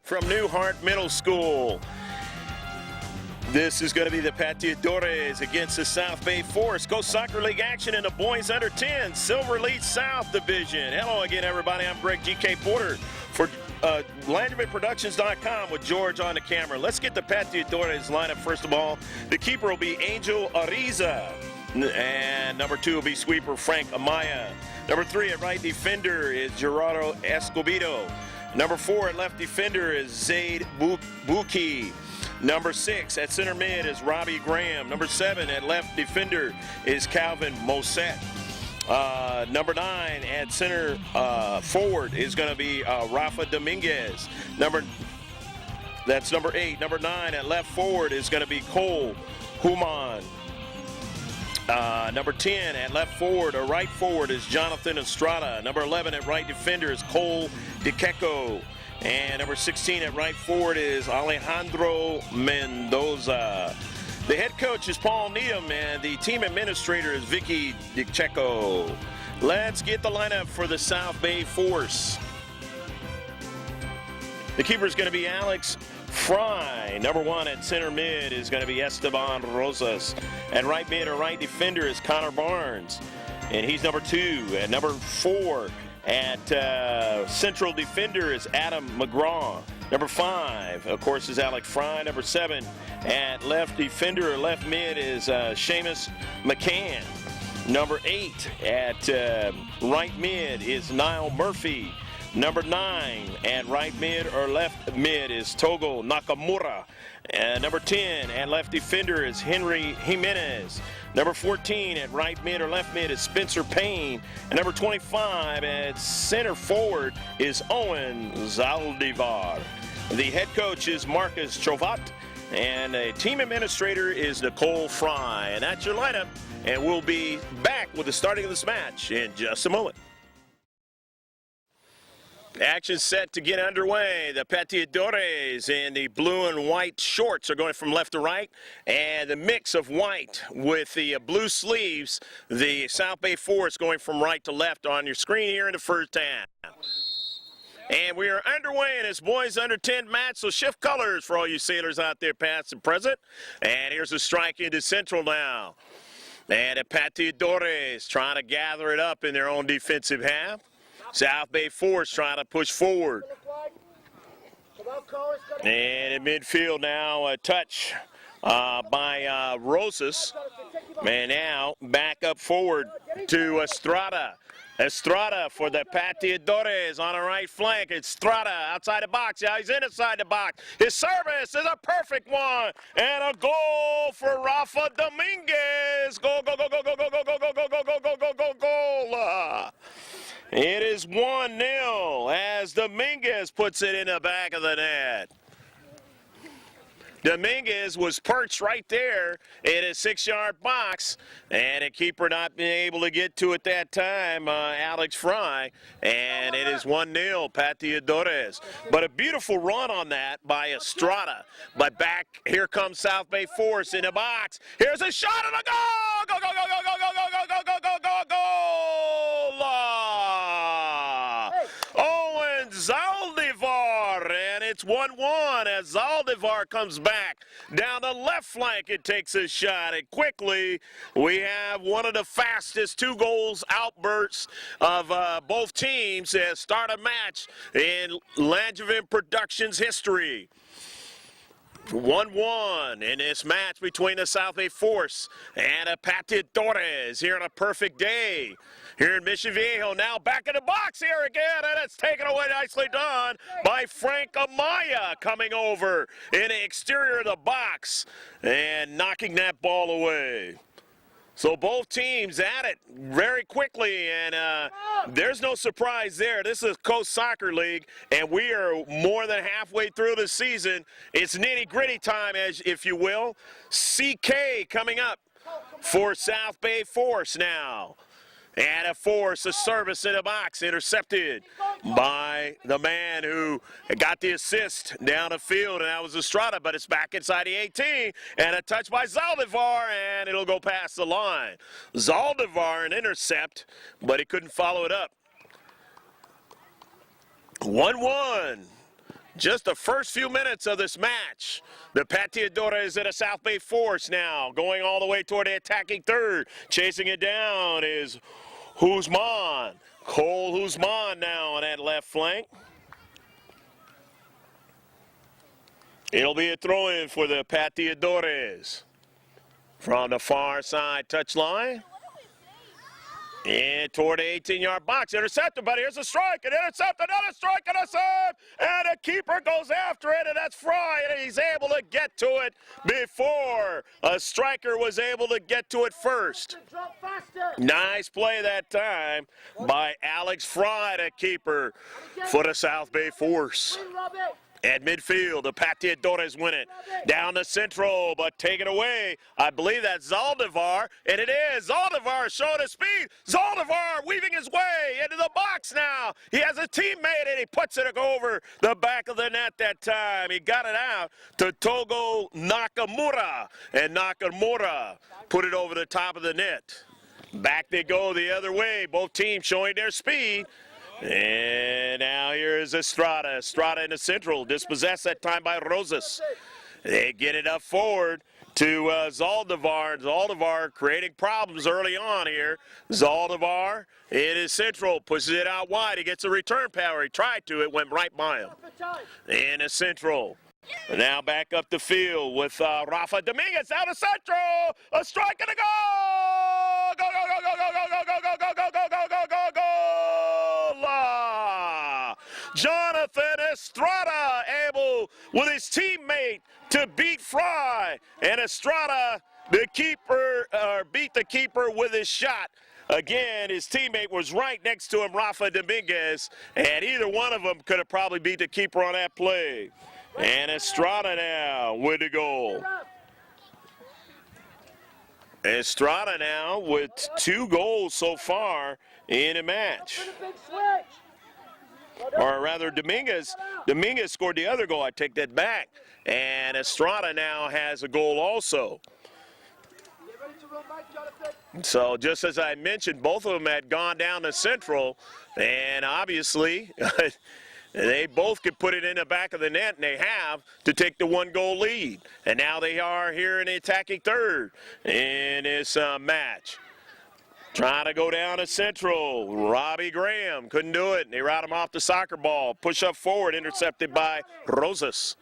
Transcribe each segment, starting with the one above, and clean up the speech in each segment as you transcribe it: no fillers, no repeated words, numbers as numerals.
from Newhart Middle School. This is going to be the Pateadores against the South Bay Force. Go Soccer League action in the boys under 10 Silver Lead South Division. Hello again, everybody. I'm Greg G.K. Porter for LandrymanProductions.com with George on the camera. Let's get the Pateadores lineup first of all. The keeper will be Angel Ariza. And number 2 will be sweeper Frank Amaya. Number 3 at right defender is Gerardo Escobedo. Number 4 at left defender is Zaid Buki. Number 6 at center mid is Robbie Graham. Number 7 at left defender is Calvin Moset. Number 9 at center forward is going to be Rafa Dominguez. That's number 8. Number 9 at left forward is going to be Cole Human. Number 10 at left forward or right forward is Jonathan Estrada. Number 11 at right defender is Cole DeKeko. And number 16 at right forward is Alejandro Mendoza. The head coach is Paul Needham, and the team administrator is Vicky DeCheco. Let's get the lineup for the South Bay Force. The keeper is going to be Alex Fry. Number 1 at center mid is going to be Esteban Rosas. At right mid or right defender is Connor Barnes, and he's number 2. At number 4 at central defender is Adam McGraw. Number 5, of course, is Alex Fry. Number 7 at left defender or left mid is Seamus McCann. Number 8 at right mid is Niall Murphy. Number 9 at right mid or left mid is Togo Nakamura. And number 10 at left defender is Henry Jimenez. Number 14 at right mid or left mid is Spencer Payne. And number 25 at center forward is Owen Zaldivar. The head coach is Marcus Chovat. And the team administrator is Nicole Fry. And that's your lineup. And we'll be back with the starting of this match in just a moment. Action set to get underway. The Pateadores in the blue and white shorts are going from left to right, and the mix of white with the blue sleeves, the South Bay Force going from right to left on your screen here in the first half. And we are underway in this boys under 10 match, so shift colors for all you sailors out there past and present. And here's a strike into central now. And the Pateadores trying to gather it up in their own defensive half. South Bay Force trying to push forward. And in midfield now, a touch by Rosas. And now back up forward to Estrada. Estrada for the Pateadores on the right flank. Estrada outside the box. Yeah, he's inside the box. His service is a perfect one. And a goal for Rafa Dominguez. Goal, goal, goal, goal, goal, goal, goal, goal, goal, goal, goal, goal, goal, goal, goal. It is 1-0 as Dominguez puts it in the back of the net. Dominguez was perched right there in a 6-yard box, and a keeper not being able to get to it that time, Alex Fry, and it is 1-0 Pateadores. But a beautiful run on that by Estrada. But back, here comes South Bay Force in the box. Here's a shot and a goal! Go, go, go, go, go, go, go, go, go, go, go, go, goal! Owen Zaldivar, and it's 1-1 as Zaldivar comes back down the left flank and takes a shot. And quickly, we have one of the fastest 2 goals outbursts of both teams as start a match in Langevin Productions history. 1-1 in this match between the South Bay Force and the Pateadores here on a perfect day here in Mission Viejo. Now back in the box here again, and it's taken away, nicely done by Frank Amaya, coming over in the exterior of the box and knocking that ball away. So both teams at it very quickly, and there's no surprise there. This is Coast Soccer League, and we are more than halfway through the season. It's nitty-gritty time, as if you will. CK coming up for South Bay Force now. And a force, a service in the box, intercepted by the man who got the assist down the field, and that was Estrada, but it's back inside the 18, and a touch by Zaldivar, and it'll go past the line. Zaldivar, an intercept, but he couldn't follow it up. 1-1. Just the first few minutes of this match. The Pateadores at a South Bay Force now, going all the way toward the attacking third. Chasing it down is Guzman. Cole Guzman now on that left flank. It'll be a throw-in for the Pateadores. From the far side touchline. And toward the 18-yard box. Intercepted, but here's a strike. An intercept, another strike, and a save. And the keeper goes after it, and that's Fry. And he's able to get to it before a striker was able to get to it first. Nice play that time by Alex Fry, the keeper for the South Bay Force. At midfield, the Pateadores win it. Down the central, but taken away. I believe that's Zaldivar, and it is. Zaldivar showing his speed. Zaldivar weaving his way into the box now. He has a teammate, and he puts it over the back of the net that time. He got it out to Togo Nakamura, and Nakamura put it over the top of the net. Back they go the other way. Both teams showing their speed. And now here is Estrada. Estrada in the central, dispossessed that time by Rosas. They get it up forward to Zaldivar. Zaldivar creating problems early on here. Zaldivar in his central, pushes it out wide. He gets a return power. He tried to, it went right by him. In the central. Now back up the field with Rafa Dominguez out of central. A strike and a goal! Go, go, go, go, go, go, go, go, go, go, go, go, go, go, go! Jonathan Estrada able with his teammate to beat Fry. And Estrada, the keeper, beat the keeper with his shot. Again, his teammate was right next to him, Rafa Dominguez, and either one of them could have probably beat the keeper on that play. And Estrada now with the goal. Estrada now with 2 goals so far in a match. Or rather, Dominguez scored the other goal. I take that back. And Estrada now has a goal also. So just as I mentioned, both of them had gone down to central, and obviously they both could put it in the back of the net, and they have, to take the 1-goal lead. And now they are here in the attacking third in this match. Trying to go down to central. Robbie Graham couldn't do it. They route him off the soccer ball. Push up forward, intercepted by Rosas.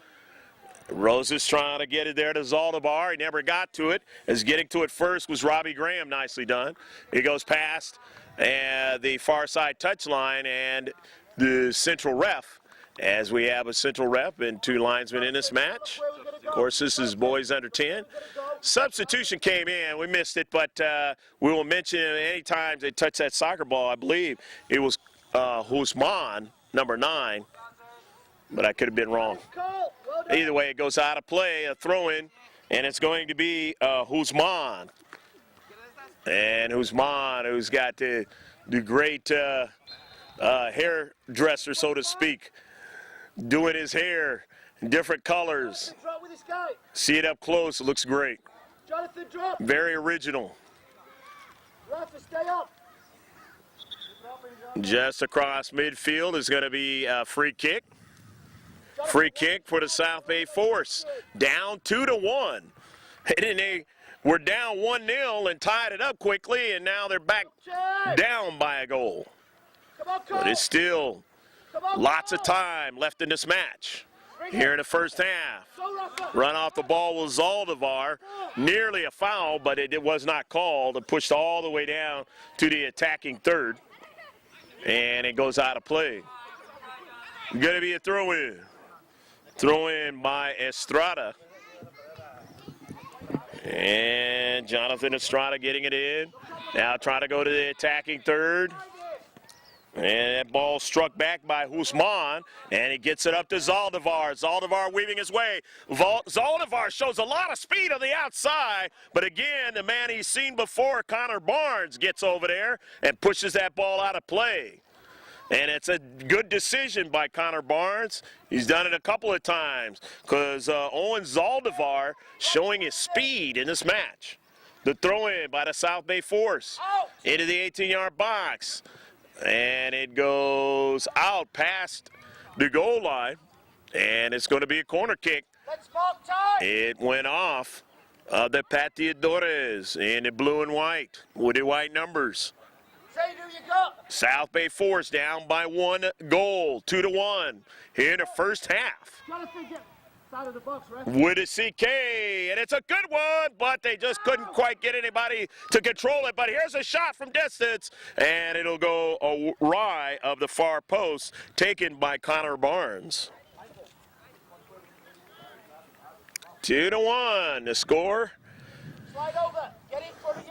Rosas trying to get it there to Zaldivar. He never got to it. As getting to it first was Robbie Graham. Nicely done. He goes past the far side touchline and the central ref, as we have a central ref and 2 linesmen in this match. Of course, this is boys under 10. Substitution came in. We missed it, but we will mention any time they touch that soccer ball, I believe it was Guzman, number 9, but I could have been wrong. Either way, it goes out of play, a throw-in, and it's going to be Guzman. And Guzman, who's got the great hairdresser, so to speak, doing his hair in different colors. See it up close, it looks great. Very original. Just across midfield is going to be a free kick. Free kick for the South Bay Force. Down 2-1. And they were down 1-0 and tied it up quickly, and now they're back down by a goal. But it's still lots of time left in this match. Here in the first half. Run off the ball with Zaldivar. Nearly a foul, but it was not called. It pushed all the way down to the attacking third. And it goes out of play. Going to be a throw-in. Throw-in by Estrada. And Jonathan Estrada getting it in. Now trying to go to the attacking third. And that ball struck back by Guzman, and he gets it up to Zaldivar. Zaldivar weaving his way. Zaldivar shows a lot of speed on the outside, but again, the man he's seen before, Connor Barnes, gets over there and pushes that ball out of play. And it's a good decision by Connor Barnes. He's done it a couple of times because Owen Zaldivar showing his speed in this match. The throw-in by the South Bay Force into the 18-yard box. And it goes out past the goal line. And it's going to be a corner kick. It went off of the Pateadores in the blue and white with the white numbers. South Bay Force down by 1 goal, 2-1 here in the first half. With a CK, and it's a good one, but they just couldn't quite get anybody to control it. But here's a shot from distance, and it'll go awry of the far post, taken by Connor Barnes. 2-1, the score.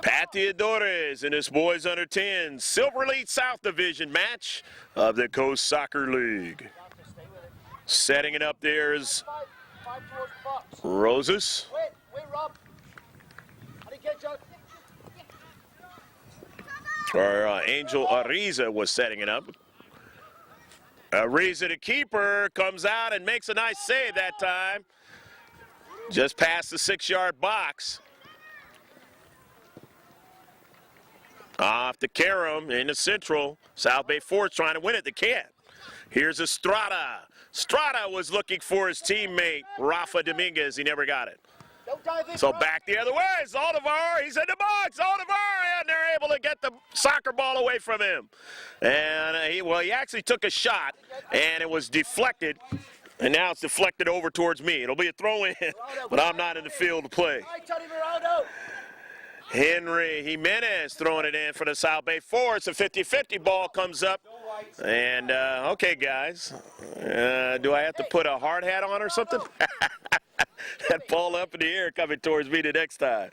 Pateadores and his boys under 10, Silver Elite South Division match of the Coast Soccer League. Setting it up there is Roses. Or Angel Ariza was setting it up. Ariza, the keeper, comes out and makes a nice save that time. Just past the 6-yard box. Off to Karam in the central. South Bay Force trying to win it. They can't. Here's Estrada. Estrada was looking for his teammate, Rafa Dominguez. He never got it. So back the other way. Zaldivar, he's in the box. Zaldivar, and they're able to get the soccer ball away from him. And he actually took a shot, and it was deflected. And now it's deflected over towards me. It'll be a throw-in, but I'm not in the field to play. Henry Jimenez throwing it in for the South Bay Force. A 50-50 ball comes up. And, okay, guys. Do I have to put a hard hat on or something? That ball up in the air coming towards me the next time.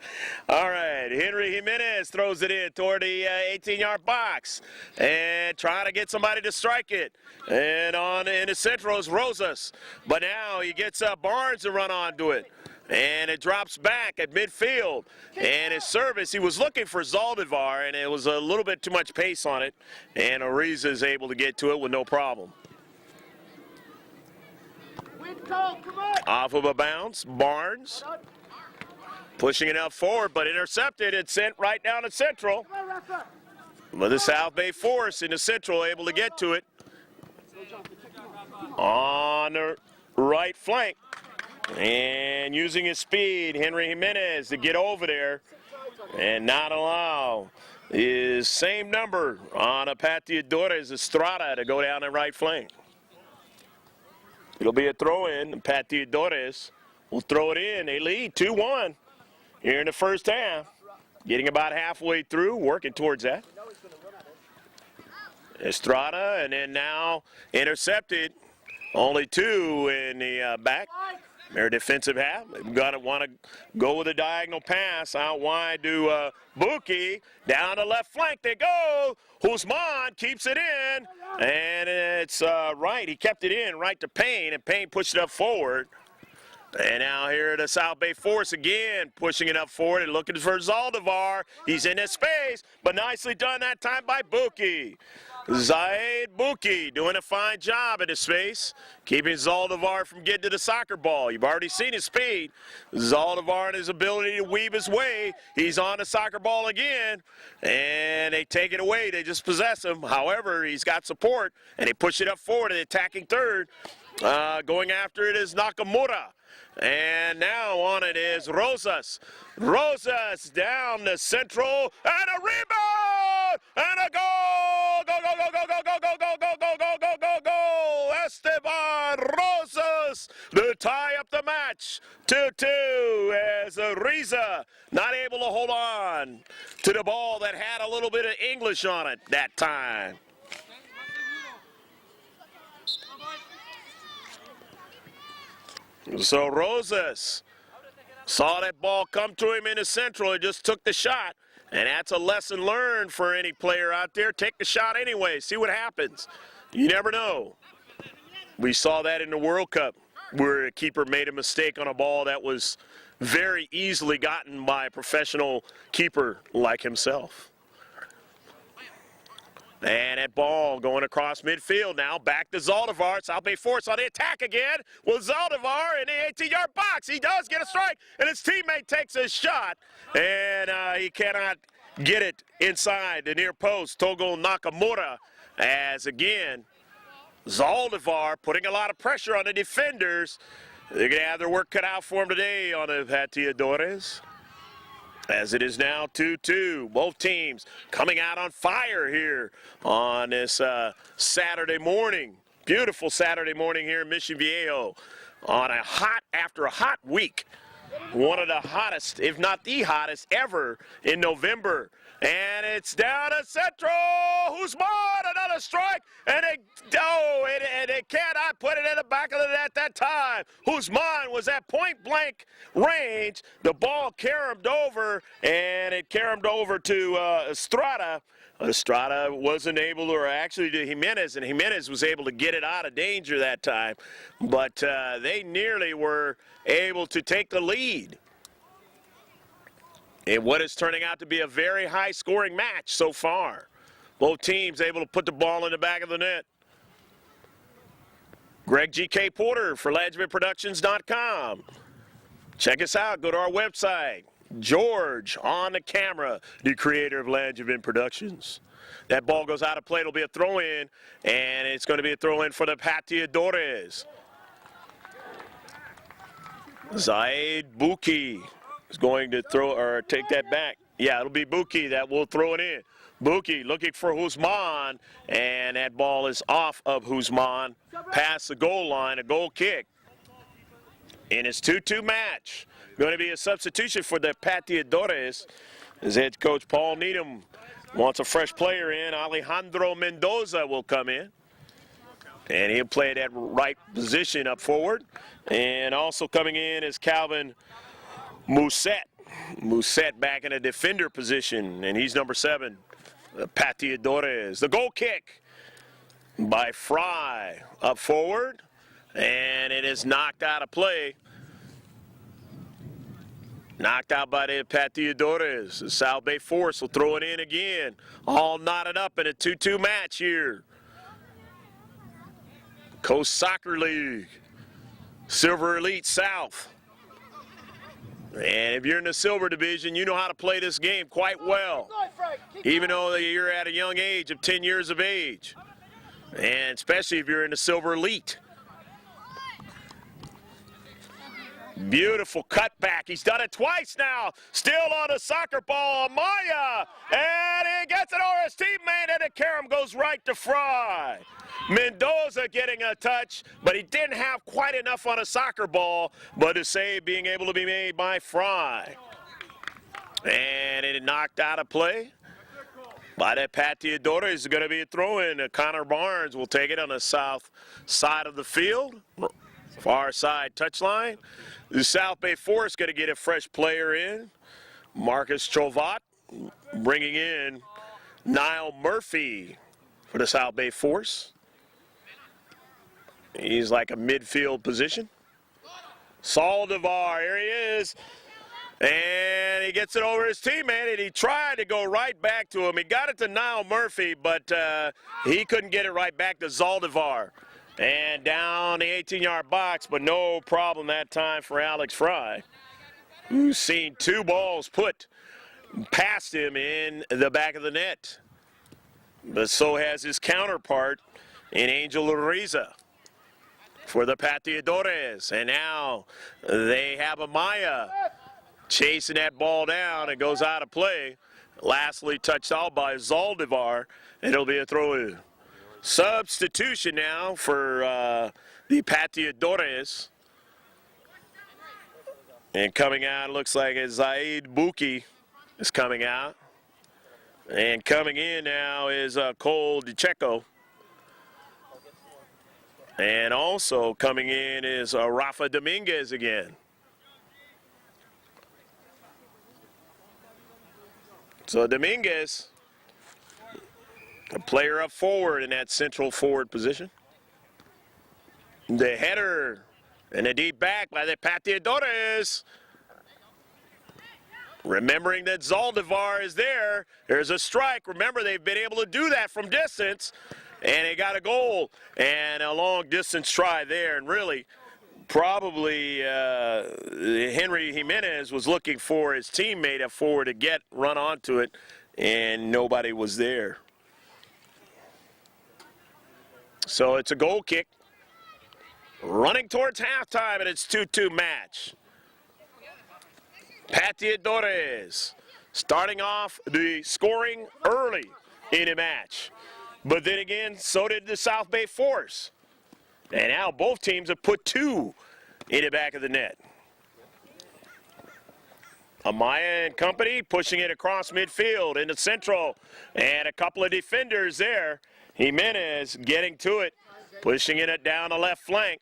All right, Henry Jimenez throws it in toward the 18-yard box and trying to get somebody to strike it. And on in the central is Rosas. But now he gets Barnes to run onto it. And it drops back at midfield. And his service, he was looking for Zaldivar, and it was a little bit too much pace on it. And Ariza is able to get to it with no problem. Off of a bounce, Barnes pushing it out forward, but intercepted and sent right down to central. But the South Bay Force in the central able to get to it on the right flank. And using his speed, Henry Jimenez to get over there and not allow his same number on a Pateadores Estrada to go down the right flank. It'll be a throw-in, and Pateadores will throw it in. They lead 2-1 here in the first half. Getting about halfway through, working towards that. Estrada, and then now intercepted. Only 2 in the back. Their defensive half. They're going to want to go with a diagonal pass out wide to Buki. Down the left flank they go. Guzman keeps it in. And it's right. He kept it in right to Payne, and Payne pushed it up forward. And now here the South Bay Force again, pushing it up forward and looking for Zaldivar. He's in his space, but nicely done that time by Buki. Zaid Buki doing a fine job in his space, keeping Zaldivar from getting to the soccer ball. You've already seen his speed. Zaldivar and his ability to weave his way. He's on the soccer ball again, and they take it away. They just possess him. However, he's got support, and they push it up forward to the attacking third. Going after it is Nakamura. And now on it is Rosas. Rosas down the central, and a rebound, and a goal! Go, go, go, go, go, go, go, go, go, go, go, go, go, go! Esteban Rosas to tie up the match. 2-2 as Ariza not able to hold on to the ball that had a little bit of English on it that time. So Rosas saw that ball come to him in the central. He just took the shot. And that's a lesson learned for any player out there. Take the shot anyway. See what happens. You never know. We saw that in the World Cup where a keeper made a mistake on a ball that was very easily gotten by a professional keeper like himself. And that ball going across midfield now. Back to Zaldivar. South Bay Force on the attack again with Zaldivar in the 18-yard box. He does get a strike, and his teammate takes a shot. And he cannot get it inside the near post. Togo Nakamura as, again, Zaldivar putting a lot of pressure on the defenders. They're going to have their work cut out for them today on the Pateadores. As it is now 2-2. Both teams coming out on fire here on this Saturday morning. Beautiful Saturday morning here in Mission Viejo on after a hot week. One of the hottest, if not the hottest, ever in November. And it's down to Centro. Guzman, another strike. And they cannot put it in the back of the net that time. Guzman was at point-blank range. The ball caromed over, and it caromed over to Estrada. Estrada wasn't able to, or actually to Jimenez, and Jimenez was able to get it out of danger that time. But they nearly were able to take the lead in what is turning out to be a very high-scoring match so far. Both teams able to put the ball in the back of the net. Greg G.K. Porter for LandryMidProductions.com. Check us out. Go to our website. George on the camera, the creator of Landry Productions. That ball goes out of play. It'll be a throw-in, and it's going to be a throw-in for the Pateadores. Zaid Buki is going to throw or take that back. Yeah, it'll be Buki that will throw it in. Buki looking for Guzman, and that ball is off of Guzman, past the goal line, a goal kick. In his 2-2 match, going to be a substitution for the Pateadores, as head coach Paul Needham wants a fresh player in. Alejandro Mendoza will come in, and he'll play that right position up forward. And also coming in is Calvin Mousset. Mousset back in a defender position, and he's number 7. The Pateadores. The goal kick by Fry up forward, and it is knocked out of play. Knocked out by the Pateadores. The South Bay Force will throw it in again. All knotted up in a 2-2 match here. Coast Soccer League. Silver Elite South. And if you're in the Silver Division, you know how to play this game quite well. Even though you're at a young age of 10 years of age. And especially if you're in the Silver Elite. Beautiful cutback. He's done it twice now. Still on the soccer ball, Amaya. And he gets it over his teammate, and the carom goes right to Fry. Mendoza getting a touch, but he didn't have quite enough on a soccer ball, but the save being able to be made by Fry. And it knocked out of play by that Pateadores. Is going to be a throw-in. Connor Barnes will take it on the south side of the field. Far side touchline. The South Bay Force going to get a fresh player in. Marcus Chovat bringing in Niall Murphy for the South Bay Force. He's like a midfield position. Zaldivar, here he is. And he gets it over his teammate, and he tried to go right back to him. He got it to Niall Murphy, but he couldn't get it right back to Zaldivar. And down the 18-yard box, but no problem that time for Alex Fry, who's seen 2 balls put past him in the back of the net. But so has his counterpart in Angel Ariza for the Pateadores. And now they have Amaya chasing that ball down. It goes out of play. Lastly touched out by Zaldivar, and it'll be a throw-in. Substitution now for the Pateadores. And coming out, looks like it's Zaid Buki is coming out. And coming in now is Cole DeCheco. And also coming in is Rafa Dominguez again. So Dominguez, a player up forward in that central forward position. The header and a deep back by the Pateadores. Remembering that Zaldivar is there, there's a strike. Remember, they've been able to do that from distance, and they got a goal and a long distance try there. And really, probably Henry Jimenez was looking for his teammate up forward to run onto it, and nobody was there. So it's a goal kick. Running towards halftime, and it's 2-2 match. Pateadores starting off the scoring early in the match. But then again, so did the South Bay Force. And now both teams have put 2 in the back of the net. Amaya and company pushing it across midfield into central. And a couple of defenders there. Jimenez getting to it, pushing it down the left flank.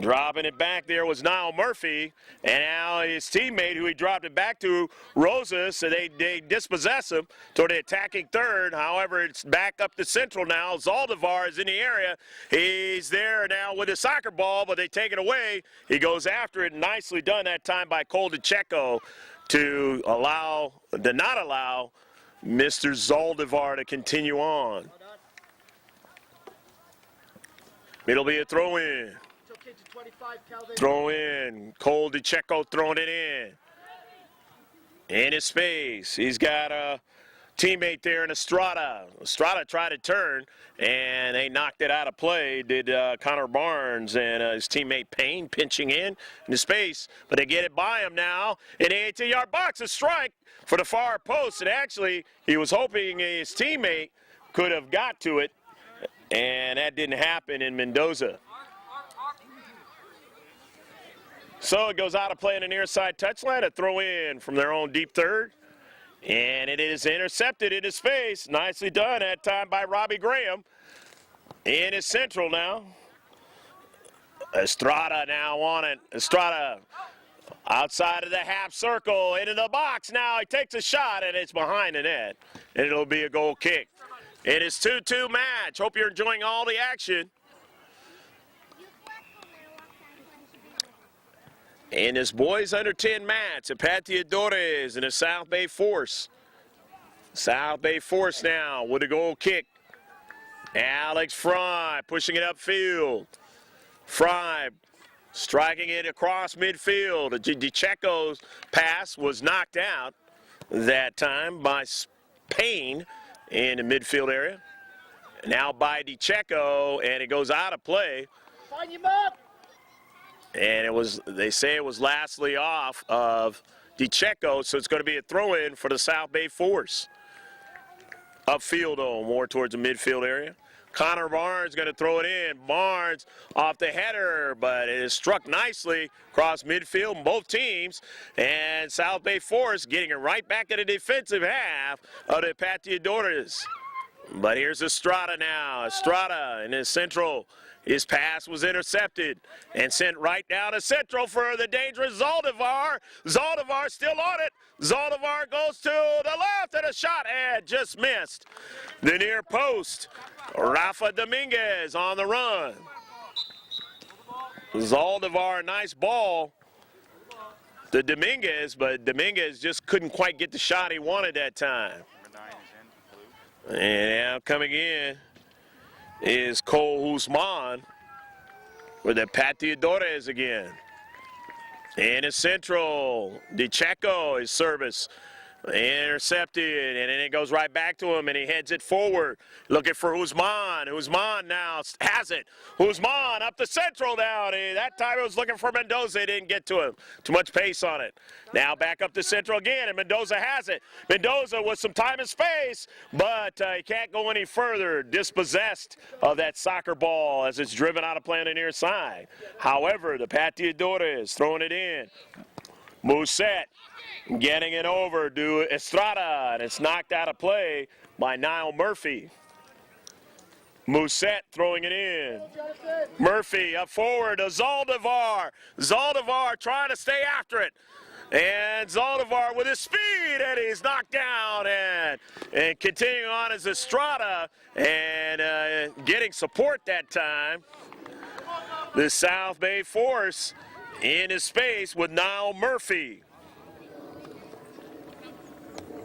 Dropping it back there was Niall Murphy, and now his teammate who he dropped it back to, Rosas, so they dispossess him toward the attacking third. However, it's back up to central now. Zaldivar is in the area. He's there now with a soccer ball, but they take it away. He goes after it. Nicely done that time by Cole DeCecco to not allow Mr. Zaldivar to continue on. It'll be a throw-in. Throw in. Cole DeCecco throwing it in. In his space. He's got a teammate there in Estrada. Estrada tried to turn, and they knocked it out of play. Did Connor Barnes and his teammate Payne pinching in the space. But they get it by him now. In the 18-yard box, a strike for the far post. And actually, he was hoping his teammate could have got to it, and that didn't happen in Mendoza. So it goes out of play in the near side touchline, a throw in from their own deep third. And it is intercepted into space. Nicely done that time by Robbie Graham. In his central now. Estrada now on it. Estrada outside of the half circle, into the box now. He takes a shot, and it's behind the net. And it'll be a goal kick. It is 2-2 match. Hope you're enjoying all the action. And this boys under 10 match at Pateadores and the South Bay Force. South Bay Force now with a goal kick. Alex Fry pushing it upfield. Fry striking it across midfield. DeCecco's pass was knocked out that time by Payne in the midfield area. Now by DeCecco, and it goes out of play. Find him up. And it was, they say it was lastly off of DeCecco, so it's going to be a throw-in for the South Bay Force. Upfield, though, more towards the midfield area. Connor Barnes going to throw it in. Barnes off the header, but it is struck nicely across midfield in both teams. And South Bay Force getting it right back to the defensive half of the Pateadores. But here's Estrada now. Estrada in his central. His pass was intercepted and sent right down to central for the dangerous Zaldivar. Zaldivar still on it. Zaldivar goes to the left, and a shot and just missed the near post. Rafa Dominguez on the run. Zaldivar, nice ball to Dominguez, but Dominguez just couldn't quite get the shot he wanted that time. And now coming in is Cole Guzman with the Pateadores again. And it's central. DeCecco, his service intercepted, and then it goes right back to him, and he heads it forward. Looking for Guzman. Guzman now has it. Guzman up the central now. That time it was looking for Mendoza. He didn't get to him. Too much pace on it. Now back up the central again, and Mendoza has it. Mendoza with some time and space, but he can't go any further. Dispossessed of that soccer ball as it's driven out of play on the near side. However, the Pateadores throwing it in. Mousset getting it over to Estrada, and it's knocked out of play by Niall Murphy. Mousset throwing it in. Murphy up forward to Zaldivar. Zaldivar trying to stay after it. And Zaldivar with his speed, and he's knocked down. And continuing on is Estrada, and getting support that time. The South Bay Force in his space with Niall Murphy.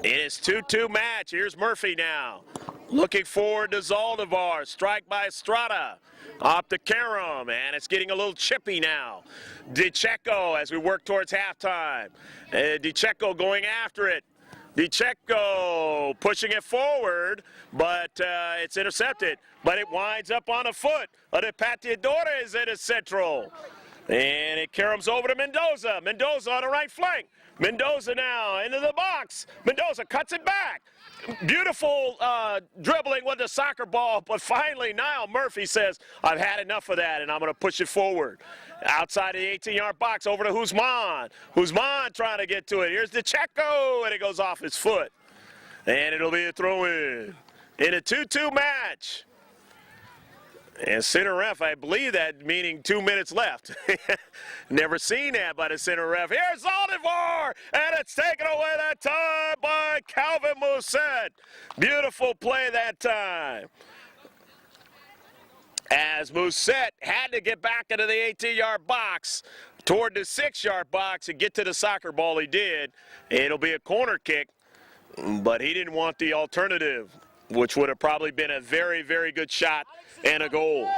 It is 2-2 match. Here's Murphy now. Looking forward to Zaldivar. Strike by Estrada. Up to Karam, and it's getting a little chippy now. DeCecco as we work towards halftime. DeCecco going after it. DiCecco pushing it forward, but it's intercepted. But it winds up on a foot of the Pateadores in the central. And it caroms over to Mendoza. Mendoza on the right flank. Mendoza now into the box. Mendoza cuts it back. Beautiful dribbling with the soccer ball, but finally Niall Murphy says, I've had enough of that, and I'm going to push it forward. Outside of the 18-yard box, over to Guzman. Guzman trying to get to it. Here's DiCecco, and it goes off his foot. And it'll be a throw-in in a 2-2 match. And center ref, I believe that meaning 2 minutes left. Never seen that by the center ref. Here's Zaldivar, and it's taken away that time by Calvin Musset. Beautiful play that time. As Musset had to get back into the 18-yard box toward the 6-yard box and get to the soccer ball, he did. It'll be a corner kick, but he didn't want the alternative, which would have probably been a very, very good shot and a goal.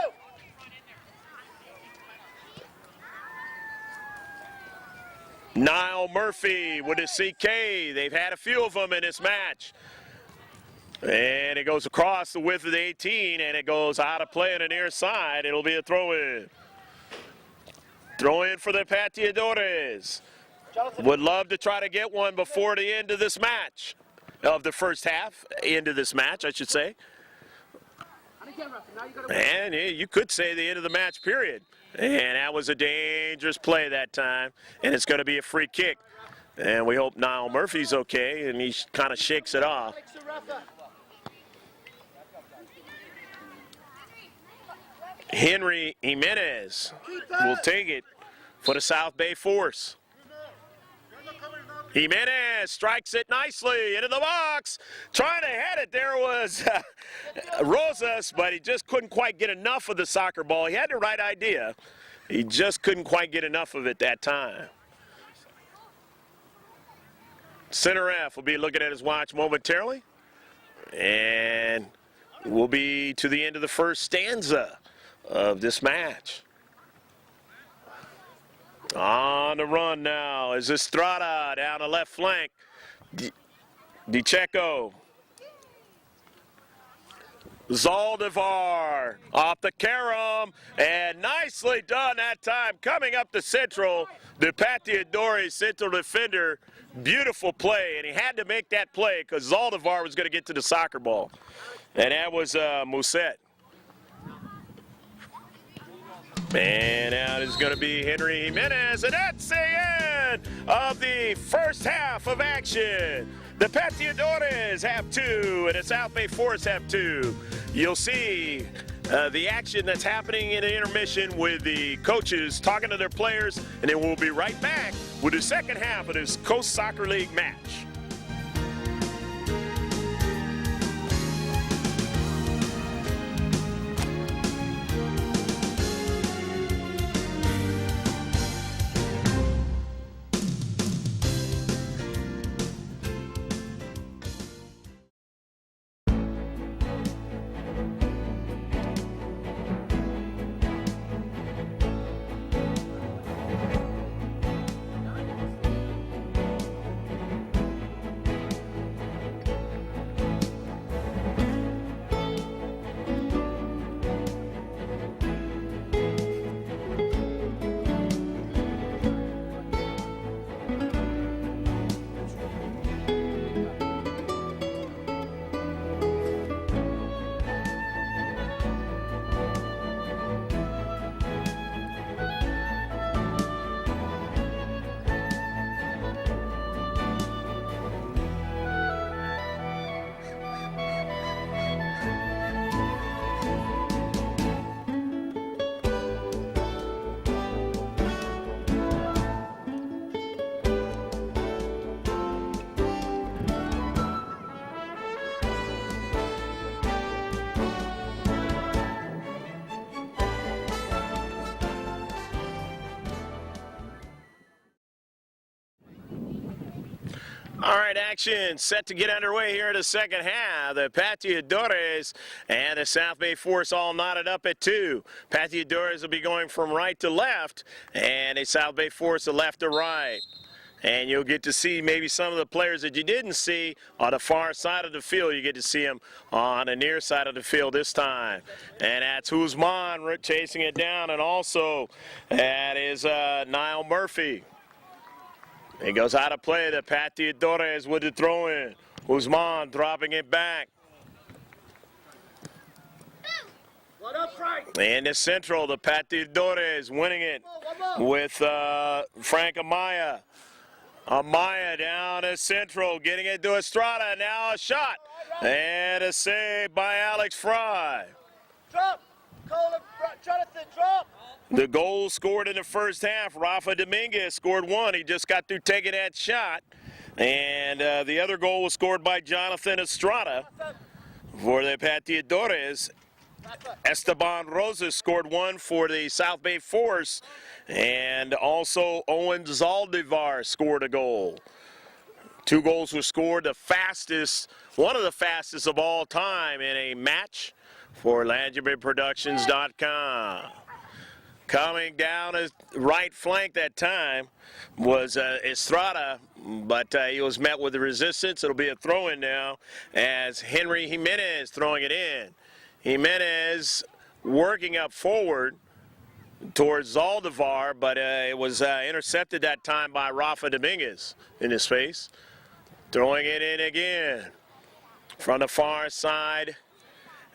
Niall Murphy with a CK. They've had a few of them in this match. And it goes across the width of the 18, and it goes out of play on the near side. It'll be a throw-in. Throw-in for the Pateadores. Would love to try to get one before the end of this match. Of the first half, into this match, I should say. And you could say the end of the match, period. And that was a dangerous play that time, and it's going to be a free kick. And we hope Niall Murphy's okay, and he kind of shakes it off. Henry Jimenez will take it for the South Bay Force. Jimenez strikes it nicely into the box. Trying to head it, there was Rosas, but he just couldn't quite get enough of the soccer ball. He had the right idea. He just couldn't quite get enough of it that time. Center F will be looking at his watch momentarily. And we'll be to the end of the first stanza of this match. On the run now is Estrada down the left flank. DiCecco. Zaldivar off the carom, and nicely done that time. Coming up the central, the Pateadores central defender. Beautiful play, and he had to make that play because Zaldivar was going to get to the soccer ball. And that was Musset. And now it is going to be Henry Jimenez, and that's the end of the first half of action. The Pateadores have 2, and the South Bay Force have 2. You'll see the action that's happening in the intermission with the coaches talking to their players, and then we'll be right back with the second half of this Coast Soccer League match. All right, action set to get underway here in the second half. The Pateadores and the South Bay Force all knotted up at 2. Pateadores will be going from right to left, and the South Bay Force to left to right. And you'll get to see maybe some of the players that you didn't see on the far side of the field. You get to see them on the near side of the field this time. And that's Guzman chasing it down, and also that is Niall Murphy. It goes out of play. The Pateadores with the throw in. Guzman dropping it back. In the central, the Pateadores winning it with Frank Amaya. Amaya down to central, getting it to Estrada. Now a shot. And a save by Alex Fry. Drop. Jonathan, drop. The goal scored in the first half. Rafa Dominguez scored one. He just got through taking that shot. And the other goal was scored by Jonathan Estrada for the Pateadores. Esteban Rosas scored one for the South Bay Force, and also Owen Zaldivar scored a goal. 2 goals were scored, the fastest, one of the fastest of all time in a match for LandryBidProductions.com. Coming down his right flank that time was Estrada, but he was met with the resistance. It'll be a throw-in now as Henry Jimenez throwing it in. Jimenez working up forward towards Zaldivar, but it was intercepted that time by Rafa Dominguez in his face. Throwing it in again from the far side.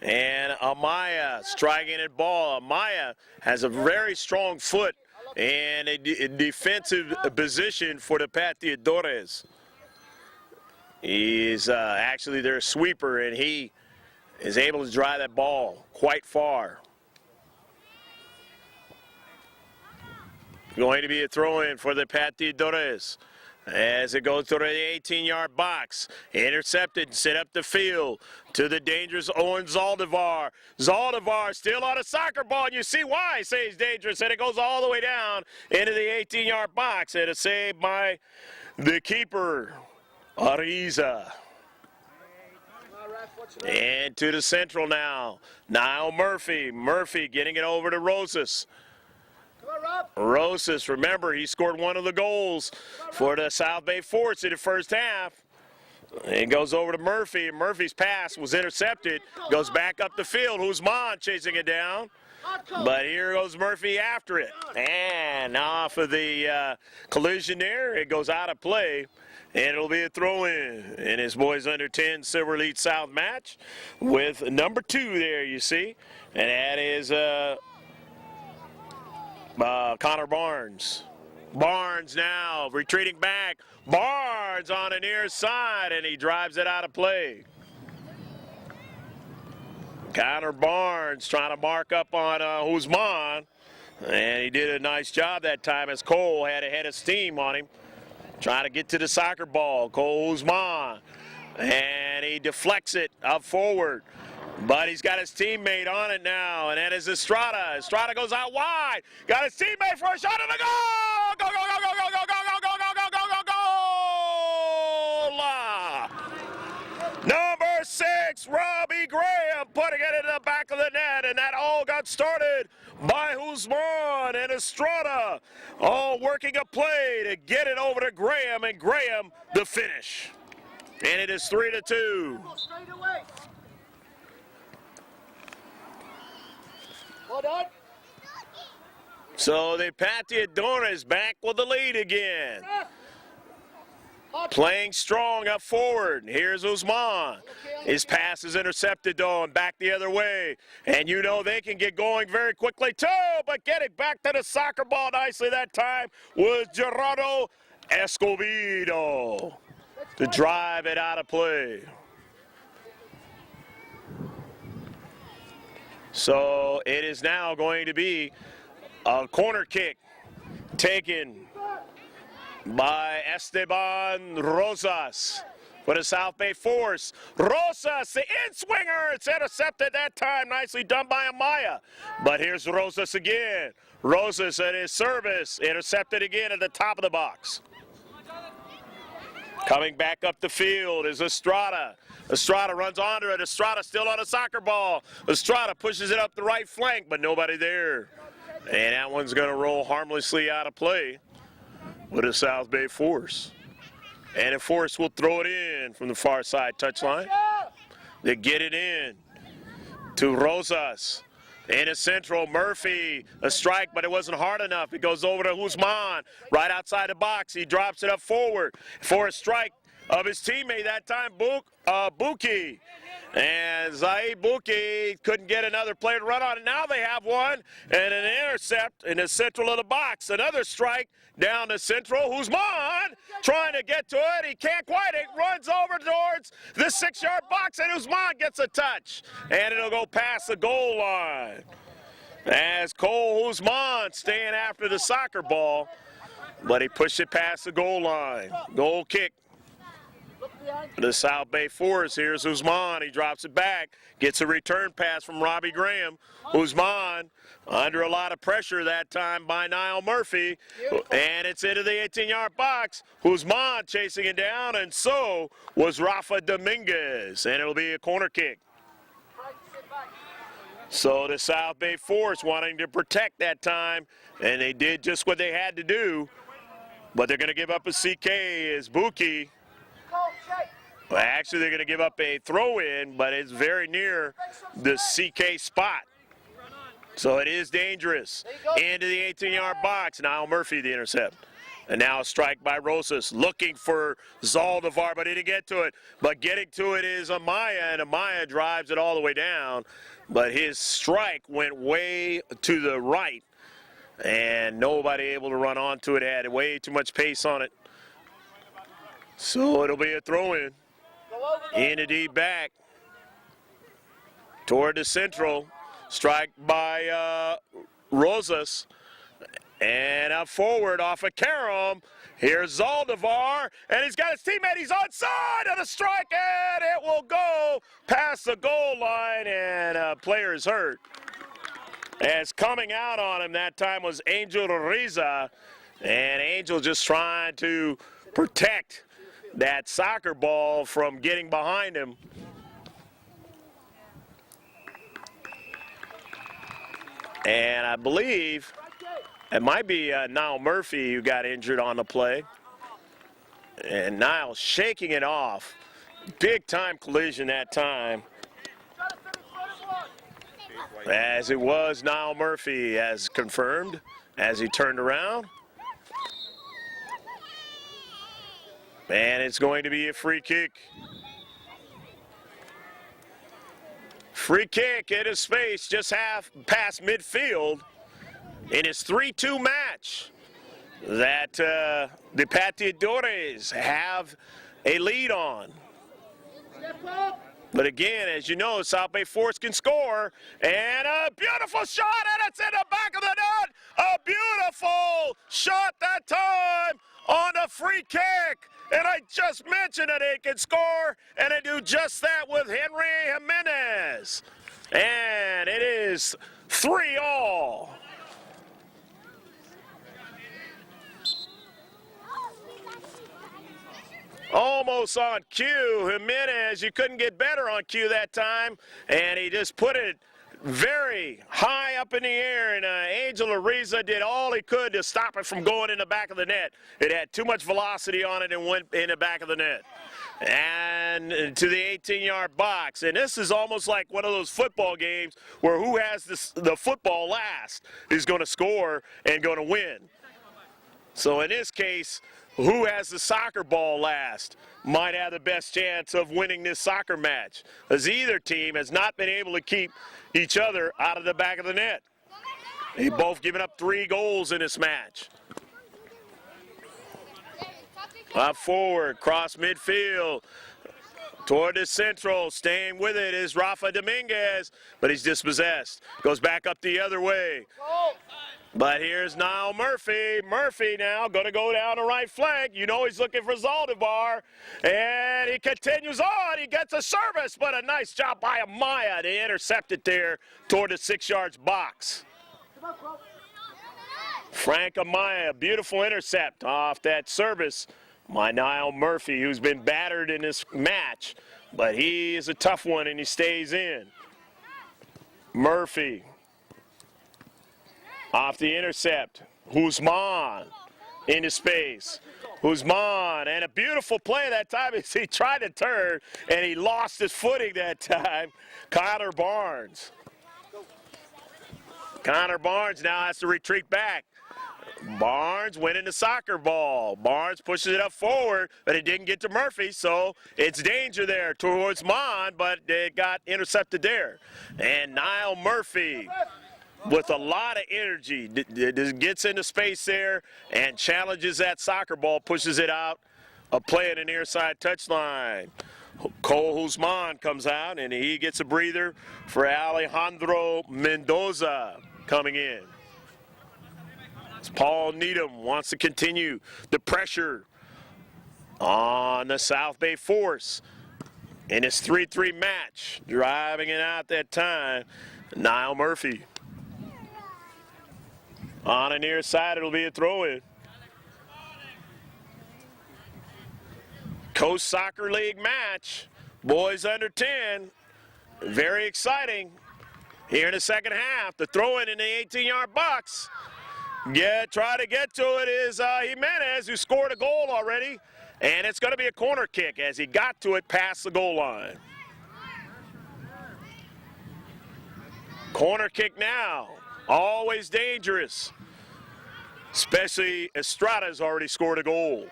And Amaya striking it ball. Amaya has a very strong foot and a defensive position for the Pateadores. He's actually their sweeper, and he is able to drive that ball quite far. Going to be a throw-in for the Pateadores as it goes to the 18-yard box. Intercepted, set up the field to the dangerous Owen Zaldivar. Zaldivar still on a soccer ball, and you see why I say he's dangerous, and it goes all the way down into the 18-yard box, and a save by the keeper, Ariza. And to the central now. Niall Murphy. Murphy getting it over to Rosas. Rosas, remember, he scored one of the goals for the South Bay Force in the first half. It goes over to Murphy. Murphy's pass was intercepted. Goes back up the field. Guzman chasing it down. But here goes Murphy after it. And off of the collision there, it goes out of play. And it'll be a throw-in in his boys under 10 Silver Elite South match with number 2 there, you see. And that is Connor Barnes. Barnes now retreating back. Barnes on the near side, and he drives it out of play. Connor Barnes trying to mark up on Guzman. And he did a nice job that time as Cole had a head of steam on him. Trying to get to the soccer ball, Cole Guzman, and he deflects it up forward. But he's got his teammate on it now, and that is Estrada. Estrada goes out wide. Got his teammate for a shot and a goal! Go, go, go, go, go, go, go, go, go, go, go, go, go! Number 6, Robbie Graham putting it in the back of the net, and that all got started by Guzman and Estrada, all working a play to get it over to Graham, and Graham the finish. And it is 3-2. Well done. So the Pateadores back with the lead again. Playing strong up forward. Here's Guzman. His pass is intercepted though and back the other way. And you know they can get going very quickly too, but getting back to the soccer ball nicely that time was Gerardo Escobedo to drive it out of play. So it is now going to be a corner kick taken by Esteban Rosas for the South Bay Force. Rosas, the in-swinger, it's intercepted that time. Nicely done by Amaya. But here's Rosas again. Rosas at his service, intercepted again at the top of the box. Coming back up the field is Estrada. Estrada runs onto it. Estrada still on a soccer ball. Estrada pushes it up the right flank, but nobody there. And that one's going to roll harmlessly out of play. with a South Bay force. And a force will throw it in from the far side touchline. They get it in to Rosas. In a central, Murphy, a strike, but it wasn't hard enough. It goes over to Guzman, right outside the box. He drops it up forward for a strike of his teammate, that time Buki. And Zaid Buki couldn't get another player to run on it. Now they have one, and an intercept in the central of the box. Another strike down the central. Guzman trying to get to it. He can't quite. It runs over towards the 6-yard box, and Guzman gets a touch. And it'll go past the goal line. As Cole Guzman staying after the soccer ball, but he pushed it past the goal line. Goal kick. The South Bay Force. Here's Guzman. He drops it back. Gets a return pass from Robbie Graham. Guzman under a lot of pressure that time by Niall Murphy. And it's into the 18-yard box. Guzman chasing it down, and so was Rafa Dominguez. And it'll be a corner kick. So the South Bay Force wanting to protect that time, and they did just what they had to do. But they're going to give up a CK as Buki. Well, actually, they're going to give up a throw-in, but it's very near the CK spot. So it is dangerous. Into the 18-yard box. Niall Murphy, the intercept. And now a strike by Rosas, looking for Zaldivar, but he didn't get to it. But getting to it is Amaya, and Amaya drives it all the way down. But his strike went way to the right, and nobody able to run onto it. Had way too much pace on it. So it'll be a throw-in. In a deep back toward the central. Strike by Rosas. And up forward off of Karam. Here's Zaldivar, and he's got his teammate. He's onside of the strike, and it will go past the goal line, and a player is hurt. As coming out on him that time was Angel Riza, and Angel just trying to protect that soccer ball from getting behind him. And I believe it might be Niall Murphy who got injured on the play. And Niall shaking it off. Big time collision that time. As it was Niall Murphy, as confirmed, as he turned around. And it's going to be a free kick. Free kick into space, just half past midfield in his 3-2 match that the Pateadores have a lead on. But again, as you know, South Bay Force can score, and a beautiful shot, and it's in the back of the net. A beautiful shot that time on a free kick. And I just mentioned that they can score, and they do just that with Henry Jimenez. And it is 3-all. Almost on cue. Jimenez, you couldn't get better on cue that time, and he just put it very high up in the air, and Angel Ariza did all he could to stop it from going in the back of the net. It had too much velocity on it and went in the back of the net. And to the 18-yard box. And this is almost like one of those football games where who has the football last is going to score and going to win. So in this case, who has the soccer ball last might have the best chance of winning this soccer match, as either team has not been able to keep each other out of the back of the net. They've both given up 3 goals in this match. Up forward, cross midfield, toward the central, staying with it is Rafa Dominguez, but he's dispossessed. Goes back up the other way. But here's Niall Murphy. Murphy now going to go down the right flank. You know he's looking for Zaldivar. And he continues on. He gets a service, but a nice job by Amaya to intercept it there toward the 6-yard box. Frank Amaya, beautiful intercept off that service by Niall Murphy, who's been battered in this match. But he is a tough one, and he stays in. Murphy. Off the intercept, Guzman into space. Guzman, and a beautiful play that time as he tried to turn, and he lost his footing that time. Connor Barnes. Connor Barnes now has to retreat back. Barnes went into soccer ball. Barnes pushes it up forward, but it didn't get to Murphy, so it's danger there towards Mon, but it got intercepted there. And Niall Murphy, with a lot of energy, gets into space there and challenges that soccer ball, pushes it out, a play at the near side touchline. Cole Guzman comes out, and he gets a breather for Alejandro Mendoza coming in. Paul Needham wants to continue the pressure on the South Bay Force in this 3-3 match. Driving it out that time, Niall Murphy. On the near side, it'll be a throw-in. Coast Soccer League match, boys under 10. Very exciting. Here in the second half, the throw-in the 18-yard box. Try to get to it is Jimenez, who scored a goal already, and it's going to be a corner kick as he got to it past the goal line. Corner kick now, always dangerous, especially Estrada's already scored a goal.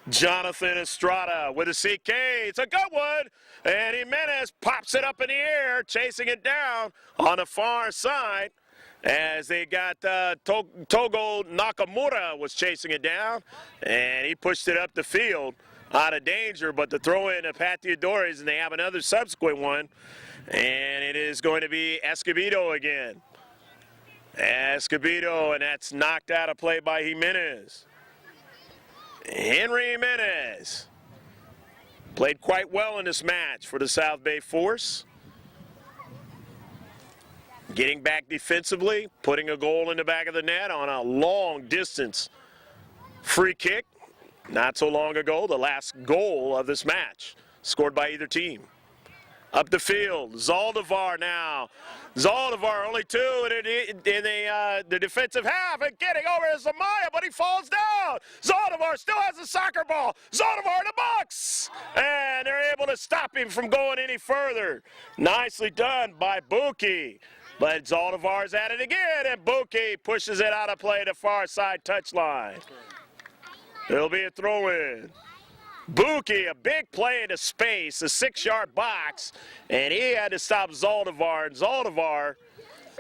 Jonathan Estrada with a CK, it's a good one, and Jimenez pops it up in the air, chasing it down on the far side. As they got Togo Nakamura was chasing it down, and he pushed it up the field out of danger, but the throw in of Pateadores, and they have another subsequent one, and it is going to be Escobedo again. Escobedo, and that's knocked out of play by Jimenez. Henry Jimenez played quite well in this match for the South Bay Force. Getting back defensively, putting a goal in the back of the net on a long distance free kick. Not so long ago, the last goal of this match, scored by either team. Up the field, Zaldivar now. Zaldivar only two in the defensive half, and getting over to Zamaya, but he falls down. Zaldivar still has the soccer ball. Zaldivar in the box, and they're able to stop him from going any further. Nicely done by Buki. But Zaldivar's at it again, and Buki pushes it out of play to far side touchline. It'll be a throw-in. Buki, a big play into space, a 6-yard box, and he had to stop Zaldivar. And Zaldivar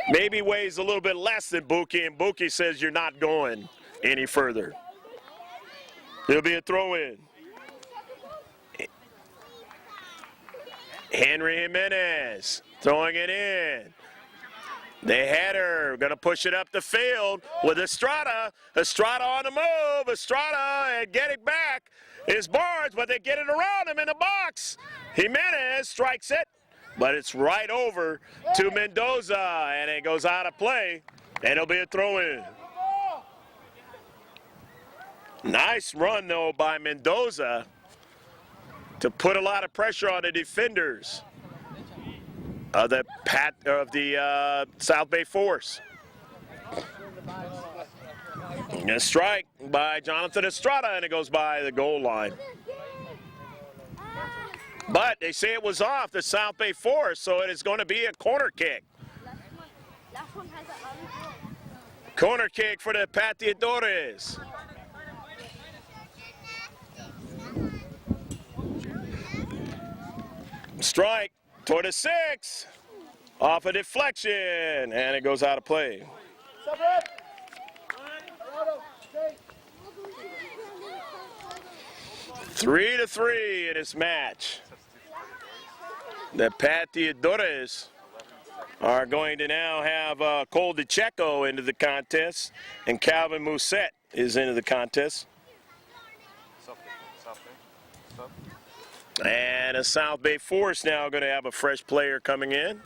maybe weighs a little bit less than Buki, and Buki says you're not going any further. It'll be a throw-in. Henry Jimenez throwing it in. The header, going to push it up the field with Estrada. Estrada on the move. Estrada and getting back is Barnes, but they get it around him in the box. Jimenez strikes it, but it's right over to Mendoza, and it goes out of play, and it'll be a throw-in. Nice run, though, by Mendoza to put a lot of pressure on the defenders of the South Bay Force. And a strike by Jonathan Estrada, and it goes by the goal line. But they say it was off the South Bay Force, so it is going to be a corner kick. Corner kick for the Pateadores. Strike toward the 6, off a deflection, and it goes out of play. 3-3 in this match. The Pateadores are going to now have Cole DeCecco into the contest, and Calvin Musset is into the contest. And a South Bay Force now going to have a fresh player coming in.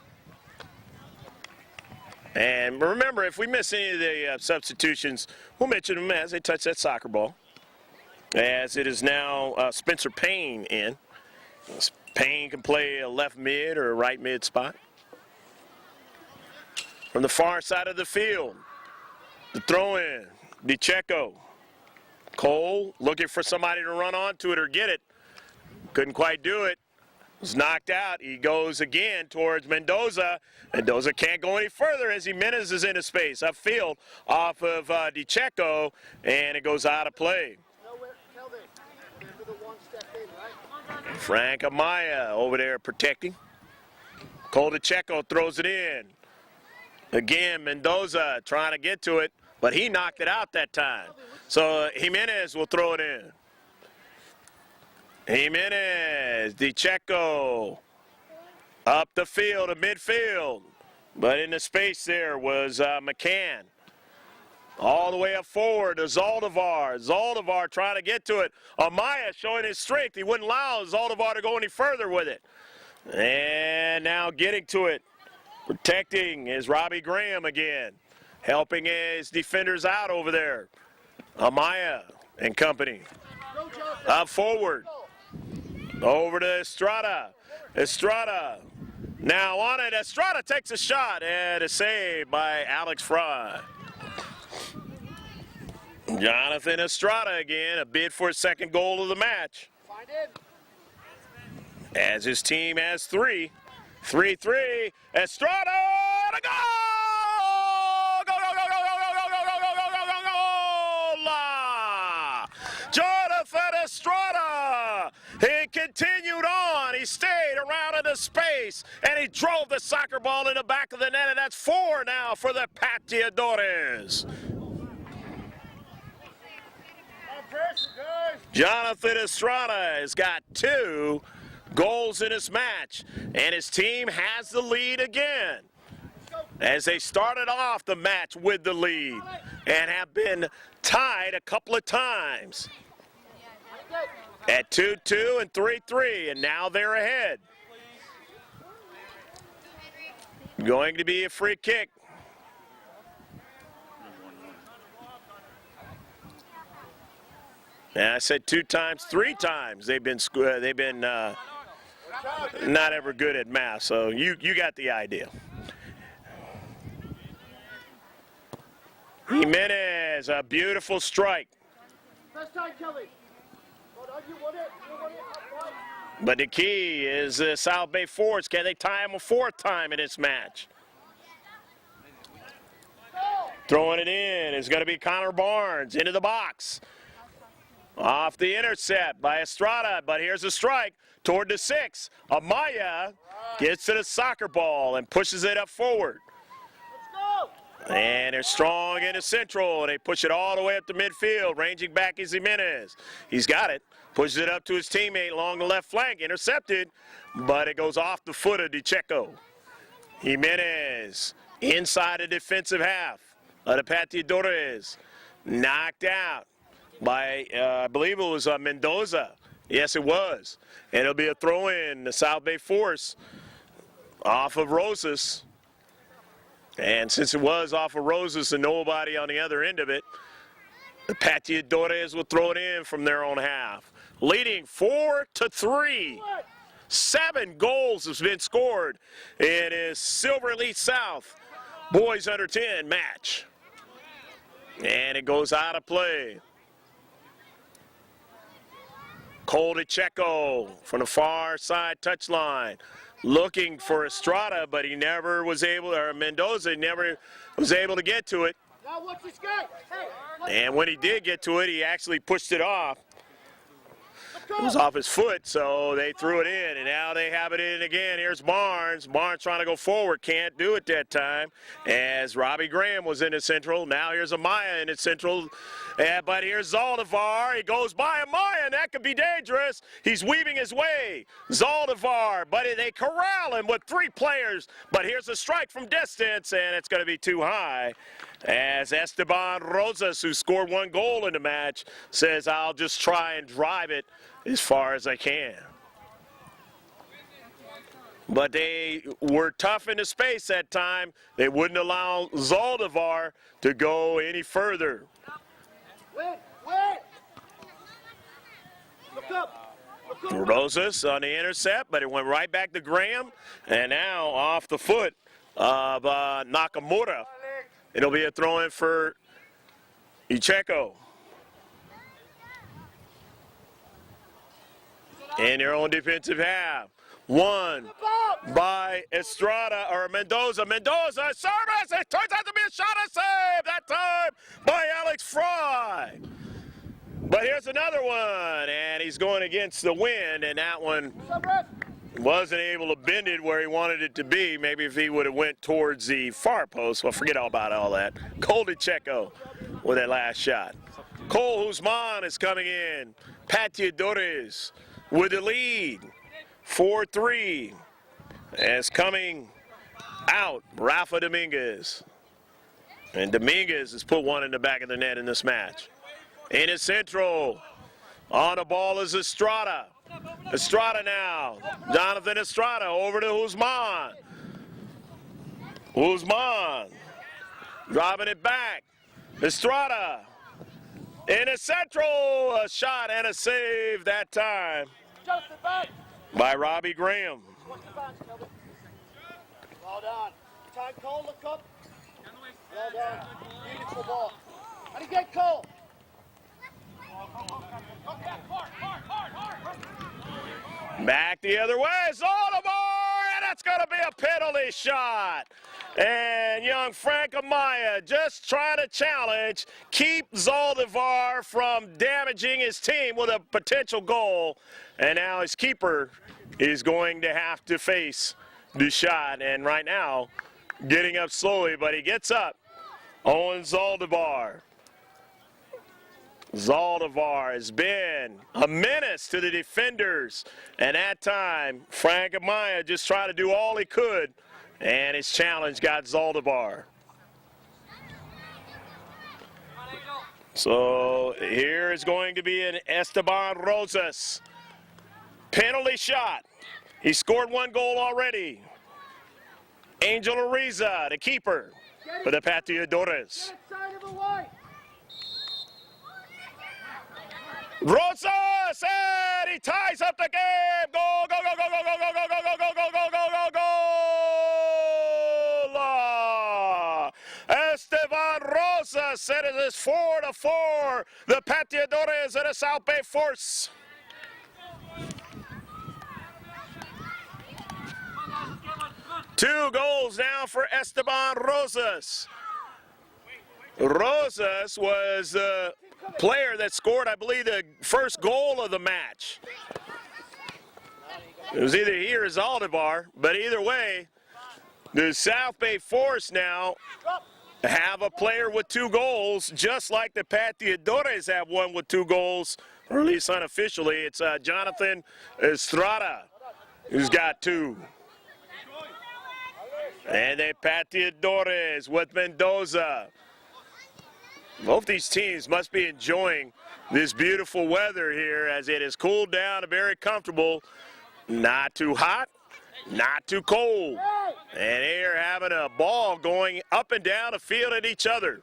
And remember, if we miss any of the substitutions, we'll mention them as they touch that soccer ball. As it is now Spencer Payne in. Payne can play a left mid or a right mid spot. From the far side of the field, the throw-in, DeCecco. Cole looking for somebody to run onto it or get it. Couldn't quite do it. Was knocked out. He goes again towards Mendoza. Mendoza can't go any further as Jimenez is into space. Upfield off of DiCecco, and it goes out of play. Frank Amaya over there protecting. Cole DiCecco throws it in. Again, Mendoza trying to get to it, but he knocked it out that time. So Jimenez will throw it in. Jimenez, DiCecco, up the field to midfield. But in the space there was McCann. All the way up forward to Zaldivar. Zaldivar trying to get to it. Amaya showing his strength. He wouldn't allow Zaldivar to go any further with it. And now getting to it. Protecting is Robbie Graham again. Helping his defenders out over there. Amaya and company. Up forward. Over to Estrada. Estrada. Now on it. Estrada takes a shot and a save by Alex Fry. Jonathan Estrada again, a bid for his second goal of the match. As his team has 3. 3-3. Estrada to goal! Go, go, go, go, go, go, go, go, go, go, go, go, go! Jonathan Estrada! He continued on. He stayed around in the space, and he drove the soccer ball in the back of the net, and that's 4 now for the Pateadores. Jonathan Estrada has got 2 goals in this match, and his team has the lead again as they started off the match with the lead and have been tied a couple of times at 2-2 and 3-3, and now they're ahead. Going to be a free kick. And I said 2 times, 3 times they've been not ever good at math, so you got the idea. Jimenez, a beautiful strike. First time, Kelly. You want it. But the key is South Bay Force. Can they tie him a 4th time in this match? Throwing it in is going to be Connor Barnes into the box. Off the intercept by Estrada, but here's a strike toward the 6. Amaya gets to the soccer ball and pushes it up forward. And they're strong into central, and they push it all the way up to midfield. Ranging back is Jimenez. He's got it. Pushes it up to his teammate along the left flank. Intercepted, but it goes off the foot of DiCecco. Jimenez inside the defensive half of the Pateadores. Knocked out by, I believe it was Mendoza. Yes, it was. And it'll be a throw-in, the South Bay Force off of Rosas. And since it was off of Rosas and nobody on the other end of it, the Pateadores will throw it in from their own half. Leading 4-3. 7 goals has been scored in his Silver Elite South Boys Under 10 match. And it goes out of play. Cole DiCecco from the far side touchline. Looking for Estrada, but he never was able, or Mendoza never was able to get to it. Now watch this guy. And when he did get to it, he actually pushed it off. It was off his foot, so they threw it in, and now they have it in again. Here's Barnes. Barnes trying to go forward, can't do it that time, as Robbie Graham was in the central. Now here's Amaya in the central, but here's Zaldivar. He goes by Amaya, and that could be dangerous. He's weaving his way. Zaldivar, but they corral him with 3 players, but here's a strike from distance, and it's going to be too high, as Esteban Rosas, who scored 1 goal in the match, says, I'll just try and drive it as far as I can. But they were tough in the space that time. They wouldn't allow Zaldivar to go any further. Wait. Look up. Rosas on the intercept, but it went right back to Graham. And now off the foot of Nakamura. It'll be a throw-in for DiCecco. in their own defensive half. One by Estrada or Mendoza. Mendoza service. It turns out to be a shot and save that time by Alex Fry. But here's another one, and he's going against the wind, and that one wasn't able to bend it where he wanted it to be. Maybe if he would have went towards the far post. Well, forget all about all that. Cole DeCecco with that last shot. Cole Guzman is coming in. Pateadores with the lead. 4-3. As coming out, Rafa Dominguez. And Dominguez has put one in the back of the net in this match. In his central. On the ball is Estrada. Estrada now. Jonathan Estrada over to Guzman. Guzman. Driving it back. Estrada. In the central. A shot and a save that time by Robbie Graham. Well done. Time, Cole, look up. Well done. Beautiful ball. How do you get Cole? Back the other way, Zaldivar, and that's going to be a penalty shot. And young Frank Amaya just trying to challenge, keep Zaldivar from damaging his team with a potential goal. And now his keeper is going to have to face the shot. And right now, getting up slowly, but he gets up. Owen Zaldivar. Zaldivar has been a menace to the defenders. And that time, Frank Amaya just tried to do all he could. And his challenge got Zaldivar. So here is going to be an Esteban Rosas penalty shot. He scored one goal already. Angel Ariza, the keeper for the Pateadores. Rosas, and he ties up the game. Goal, go, go, go, go, go, go, go, go, go, go, go, go, go, go, goal! Esteban Rosas, and it is 4-4. The Pateadores and the South Bay Force. Two goals now for Esteban Rosas. Rosas was the player that scored, I believe, the first goal of the match. It was either he or Zaldivar, but either way, the South Bay Force now have a player with 2 goals, just like the Pateadores have one with 2 goals, or at least unofficially. It's Jonathan Estrada who's got 2. And the Pateadores with Mendoza. Both these teams must be enjoying this beautiful weather here as it has cooled down and very comfortable. Not too hot, not too cold. And they are having a ball going up and down the field at each other.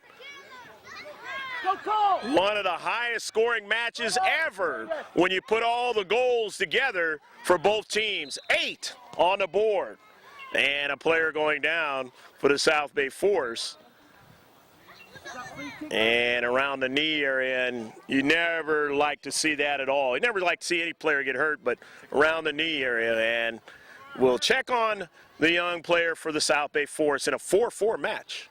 One of the highest scoring matches ever when you put all the goals together for both teams. 8 on the board. And a player going down for the South Bay Force. And around the knee area, and you never like to see that at all. You never like to see any player get hurt, but around the knee area. And we'll check on the young player for the South Bay Force in a 4-4 match.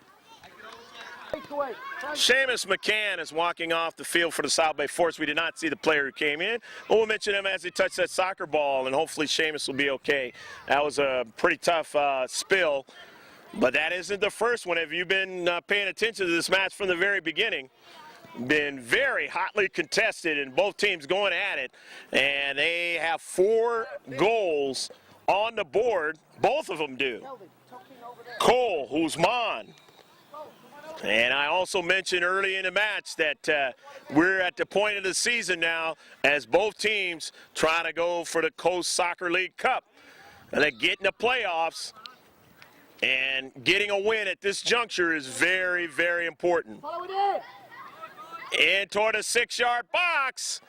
Seamus McCann is walking off the field for the South Bay Force. We did not see the player who came in. But we'll mention him as he touched that soccer ball, and hopefully Seamus will be okay. That was a pretty tough spill. But that isn't the first one. Have you been paying attention to this match from the very beginning? Been very hotly contested and both teams going at it. And they have 4 goals on the board. Both of them do. Cole Guzman. And I also mentioned early in the match that we're at the point of the season now as both teams try to go for the Coast Soccer League Cup. And they get in the playoffs. And getting a win at this juncture is very, very important. In toward the 6-yard box.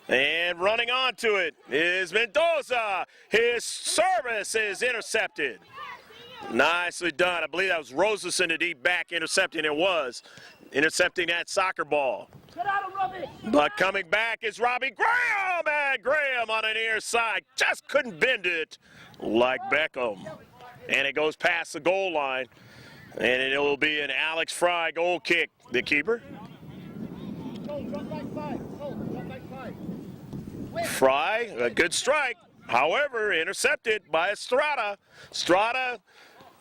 And running onto it is Mendoza. His service is intercepted. Nicely done. I believe that was Rosas in the deep back intercepting. It was intercepting that soccer ball. Get out of Robbie! But coming back is Robbie Graham, and Graham on the near side just couldn't bend it like Beckham. And it goes past the goal line, and it will be an Alex Fry goal kick. The keeper. Cole, drop like 5. Cole, drop like 5. Wait. Fry, a good strike. However, intercepted by Estrada. Estrada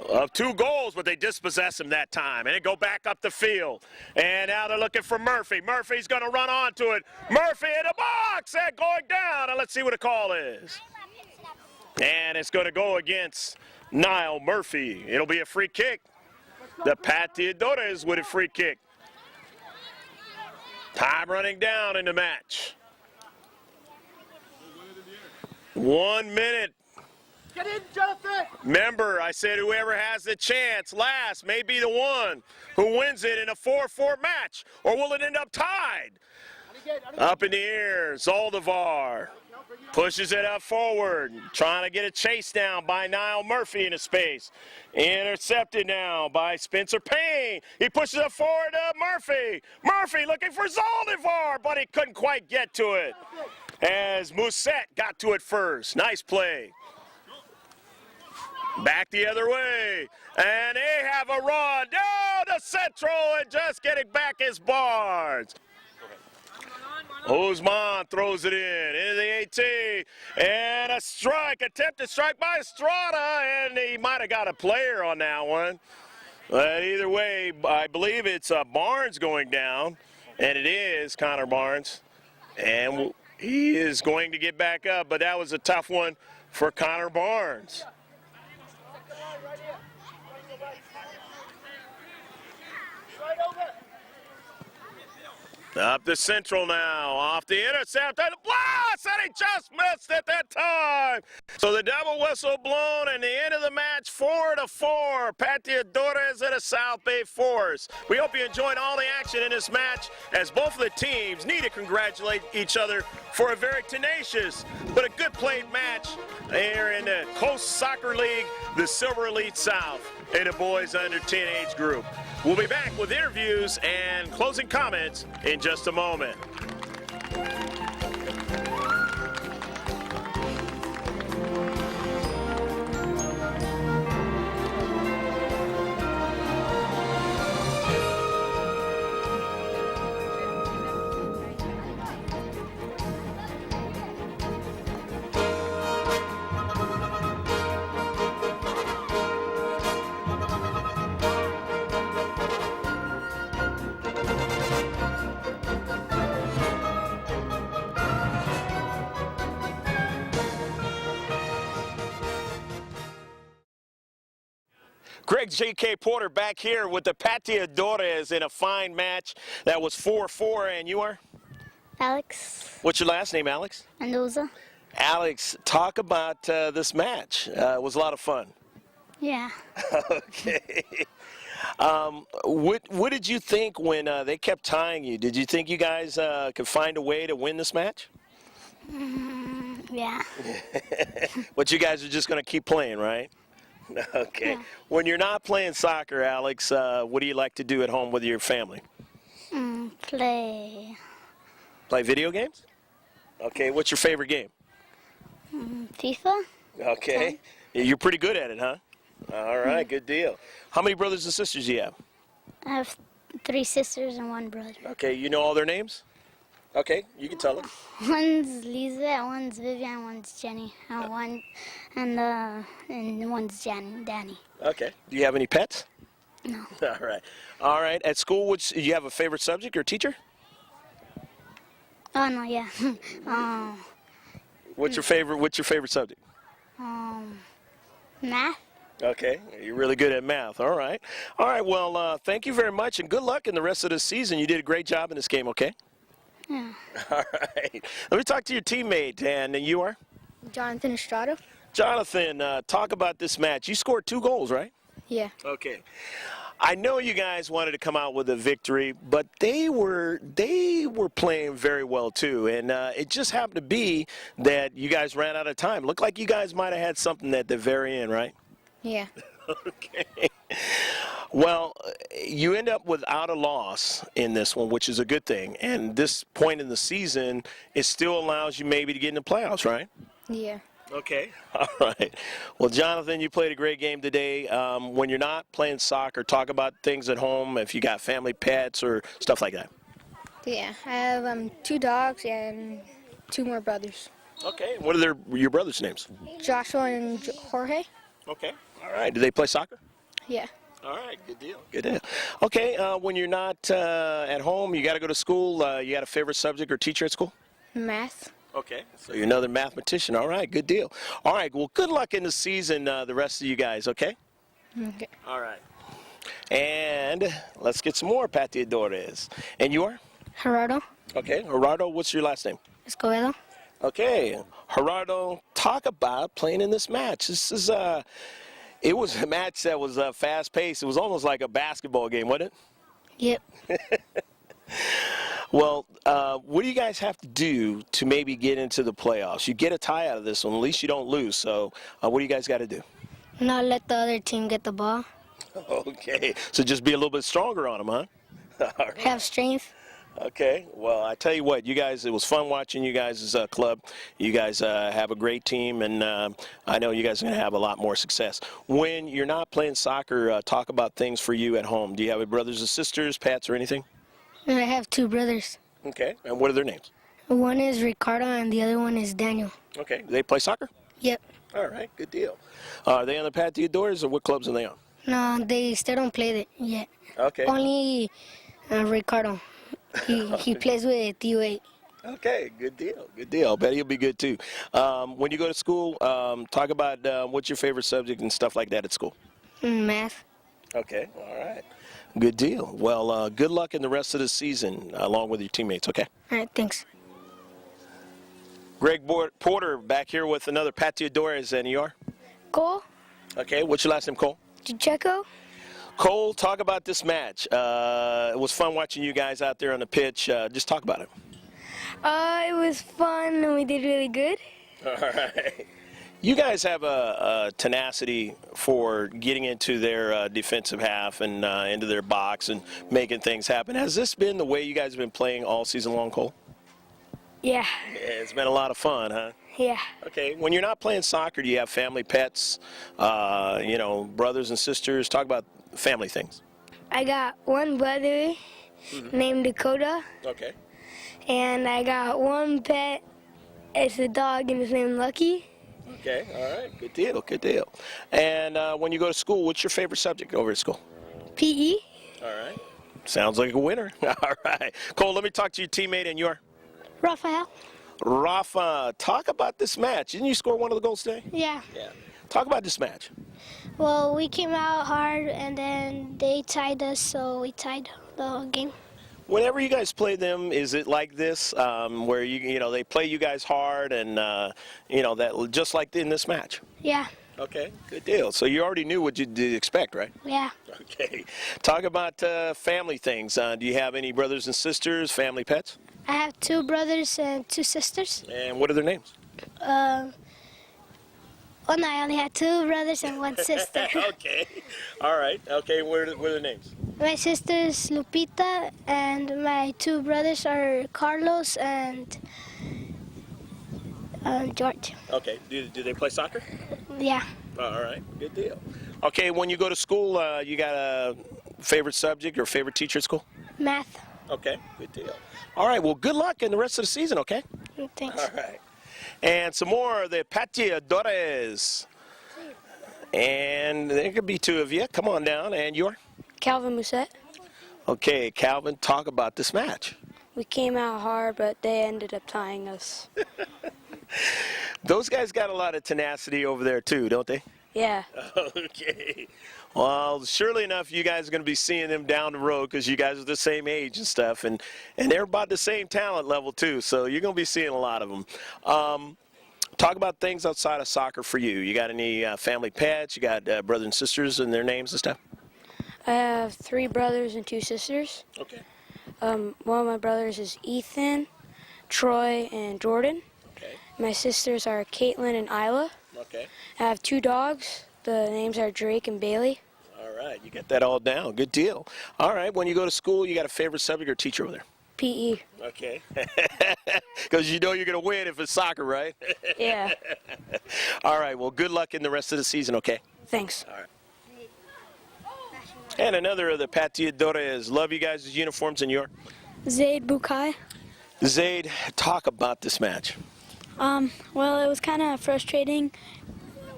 of 2 goals, but they dispossess him that time. And it go back up the field. And now they're looking for Murphy. Murphy's going to run onto it. Murphy in the box and going down. And let's see what the call is. And it's going to go against Niall Murphy. It'll be a free kick. The Pateadores with a free kick. Time running down in the match. 1 minute. Get in, Jonathan! Remember, I said whoever has the chance last may be the one who wins it in a 4-4 match, or will it end up tied? Up in the air, Zaldivar pushes it up forward, trying to get a chase down by Niall Murphy into space. Intercepted now by Spencer Payne. He pushes it forward to Murphy. Murphy looking for Zaldivar, but he couldn't quite get to it as Mousset got to it first. Nice play. Back the other way, and they have a run down the central, and just getting back is Barnes. Guzman throws it into the 18, and a strike, attempted strike by Estrada, and he might have got a player on that one. But either way, I believe it's Barnes going down, and it is Connor Barnes, and he is going to get back up, but that was a tough one for Connor Barnes. Up the central now, off the intercept, and the blast, and he just missed at that time. So the double whistle blown, and the end of the match, 4-4. Pateadores at a South Bay Force. We hope you enjoyed all the action in this match, as both of the teams need to congratulate each other for a very tenacious but a good played match here in the Coast Soccer League, the Silver Elite South, in the boys under 10 age group. We'll be back with interviews and closing comments in just a moment. Greg J.K. Porter back here with the Pateadores in a fine match that was 4-4, and you are? Alex. What's your last name, Alex? Mendoza. Alex, talk about this match. It was a lot of fun. Yeah. Okay. What did you think when they kept tying you? Did you think you guys could find a way to win this match? Yeah. But you guys are just going to keep playing, right? Okay. Yeah. When you're not playing soccer, Alex, what do you like to do at home with your family? Play. Play video games? Okay. What's your favorite game? FIFA. Okay. You're pretty good at it, huh? All right. Good deal. How many brothers and sisters do you have? I have 3 sisters and 1 brother. Okay. You know all their names? Okay. You can tell them. One's Lisa, one's Vivian, one's Jenny, and one's Danny. Okay. Do you have any pets? No. All right. All right. At school, you have a favorite subject or teacher? Oh no, yeah. What's your favorite subject? Math. Okay, you're really good at math. All right. All right, well, thank you very much, and good luck in the rest of the season. You did a great job in this game, okay? Yeah. All right. Let me talk to your teammate, and you are? Jonathan Estrada. Jonathan, talk about this match. You scored 2 goals, right? Yeah. Okay. I know you guys wanted to come out with a victory, but they were playing very well too, and it just happened to be that you guys ran out of time. Looked like you guys might have had something at the very end, right? Yeah. Okay. Well, you end up without a loss in this one, which is a good thing. And this point in the season, it still allows you maybe to get in the playoffs, right? Yeah. Okay. All right. Well, Jonathan, you played a great game today. When you're not playing soccer, talk about things at home, if you got family pets or stuff like that. Yeah. I have 2 dogs and 2 more brothers. Okay. What are your brothers' names? Joshua and Jorge. Okay. All right. Do they play soccer? Yeah. All right, good deal. Good deal. Okay, when you're not at home, you got to go to school. You got a favorite subject or teacher at school? Math. Okay, so you're another mathematician. All right, good deal. All right, well, good luck in the season, the rest of you guys, okay? Okay. All right. And let's get some more Pateadores. And you are? Gerardo Okay, Gerardo, what's your last name? Escobedo. Okay, Gerardo, talk about playing in this match. This is it was a match that was fast-paced. It was almost like a basketball game, wasn't it? Yep. Well, what do you guys have to do to maybe get into the playoffs? You get a tie out of this one. At least you don't lose. So what do you guys got to do? Not let the other team get the ball. Okay, so just be a little bit stronger on them, huh? All right. Have strength. Okay, well, I tell you what, you guys, it was fun watching you guys' club. You guys have a great team, and I know you guys are going to have a lot more success. When you're not playing soccer, talk about things for you at home. Do you have brothers and sisters, pets, or anything? And I have 2 brothers. Okay, and what are their names? One is Ricardo and the other one is Daniel. Okay, do they play soccer? Yep. All right, good deal. Are they on the Pateadores, or what clubs are they on? No, they still don't play it yet. Okay. Only Ricardo. He plays with U8. Okay, good deal, good deal. I bet he'll be good too. When you go to school, talk about what's your favorite subject and stuff like that at school. Math. Okay, all right. Good deal. Well, good luck in the rest of the season along with your teammates, okay? All right, thanks. Greg Porter back here with another Pateadores, and you are? Cole, Okay, what's your last name, Cole? Checo. Cole, talk about this match. It was fun watching you guys out there on the pitch. Just talk about it. It was fun and we did really good. All right. You guys have a tenacity for getting into their defensive half and into their box and making things happen. Has this been the way you guys have been playing all season long, Cole? Yeah, Yeah, it's been a lot of fun, huh? yeah. Okay, when you're not playing soccer, do you have family pets, brothers and sisters? Talk about family things. I got one brother named Dakota, Okay. and I got one pet. It's a dog and his name Lucky. Okay, all right, good deal, good deal. And when you go to school, what's your favorite subject over at school? PE. All right. Sounds like a winner. All right. Cole, let me talk to your teammate, and your Rafael. Rafa, talk about this match. Didn't you score one of the goals today? Yeah. Yeah. Talk about this match. Well, we came out hard and then they tied us, so we tied the whole game. Whenever you guys play them, is it like this, where they play you guys hard, and that just like in this match? Yeah. Okay, good deal. So you already knew what you'd expect, right? Yeah. Okay. Talk about family things. Do you have any brothers and sisters, family pets? I have 2 brothers and 2 sisters. And what are their names? Well, no, I only had 2 brothers and 1 sister. Okay. All right. Okay, what are their names? My sister is Lupita, and my 2 brothers are Carlos and George. Okay. Do they play soccer? Yeah. All right. Good deal. Okay, when you go to school, you got a favorite subject or favorite teacher at school? Math. Okay, good deal. All right, well, good luck in the rest of the season, okay? Thanks. All right. And some more of the Pateadores. And there could be 2 of you. Come on down. And you're? Calvin Musette. Okay, Calvin, talk about this match. We came out hard, but they ended up tying us. Those guys got a lot of tenacity over there, too, don't they? Yeah. Okay. Well, surely enough, you guys are going to be seeing them down the road because you guys are the same age and stuff, and they're about the same talent level too. So you're going to be seeing a lot of them. Talk about things outside of soccer for you. You got any family pets? You got brothers and sisters and their names and stuff? I have 3 brothers and 2 sisters. Okay. One of my brothers is Ethan, Troy, and Jordan. Okay. My sisters are Caitlin and Isla. Okay. I have 2 dogs. The names are Drake and Bailey. All right. right, you got that all down. Good deal. All right, when you go to school, you got a favorite subject or teacher over there? PE. Okay. Because you know you're going to win if it's soccer, right? Yeah. All right, well, good luck in the rest of the season, okay? Thanks. All right. And another of the Pateadores. Love you guys' uniforms in York. Zaid Bukai. Zaid, talk about this match. Well, it was kind of frustrating.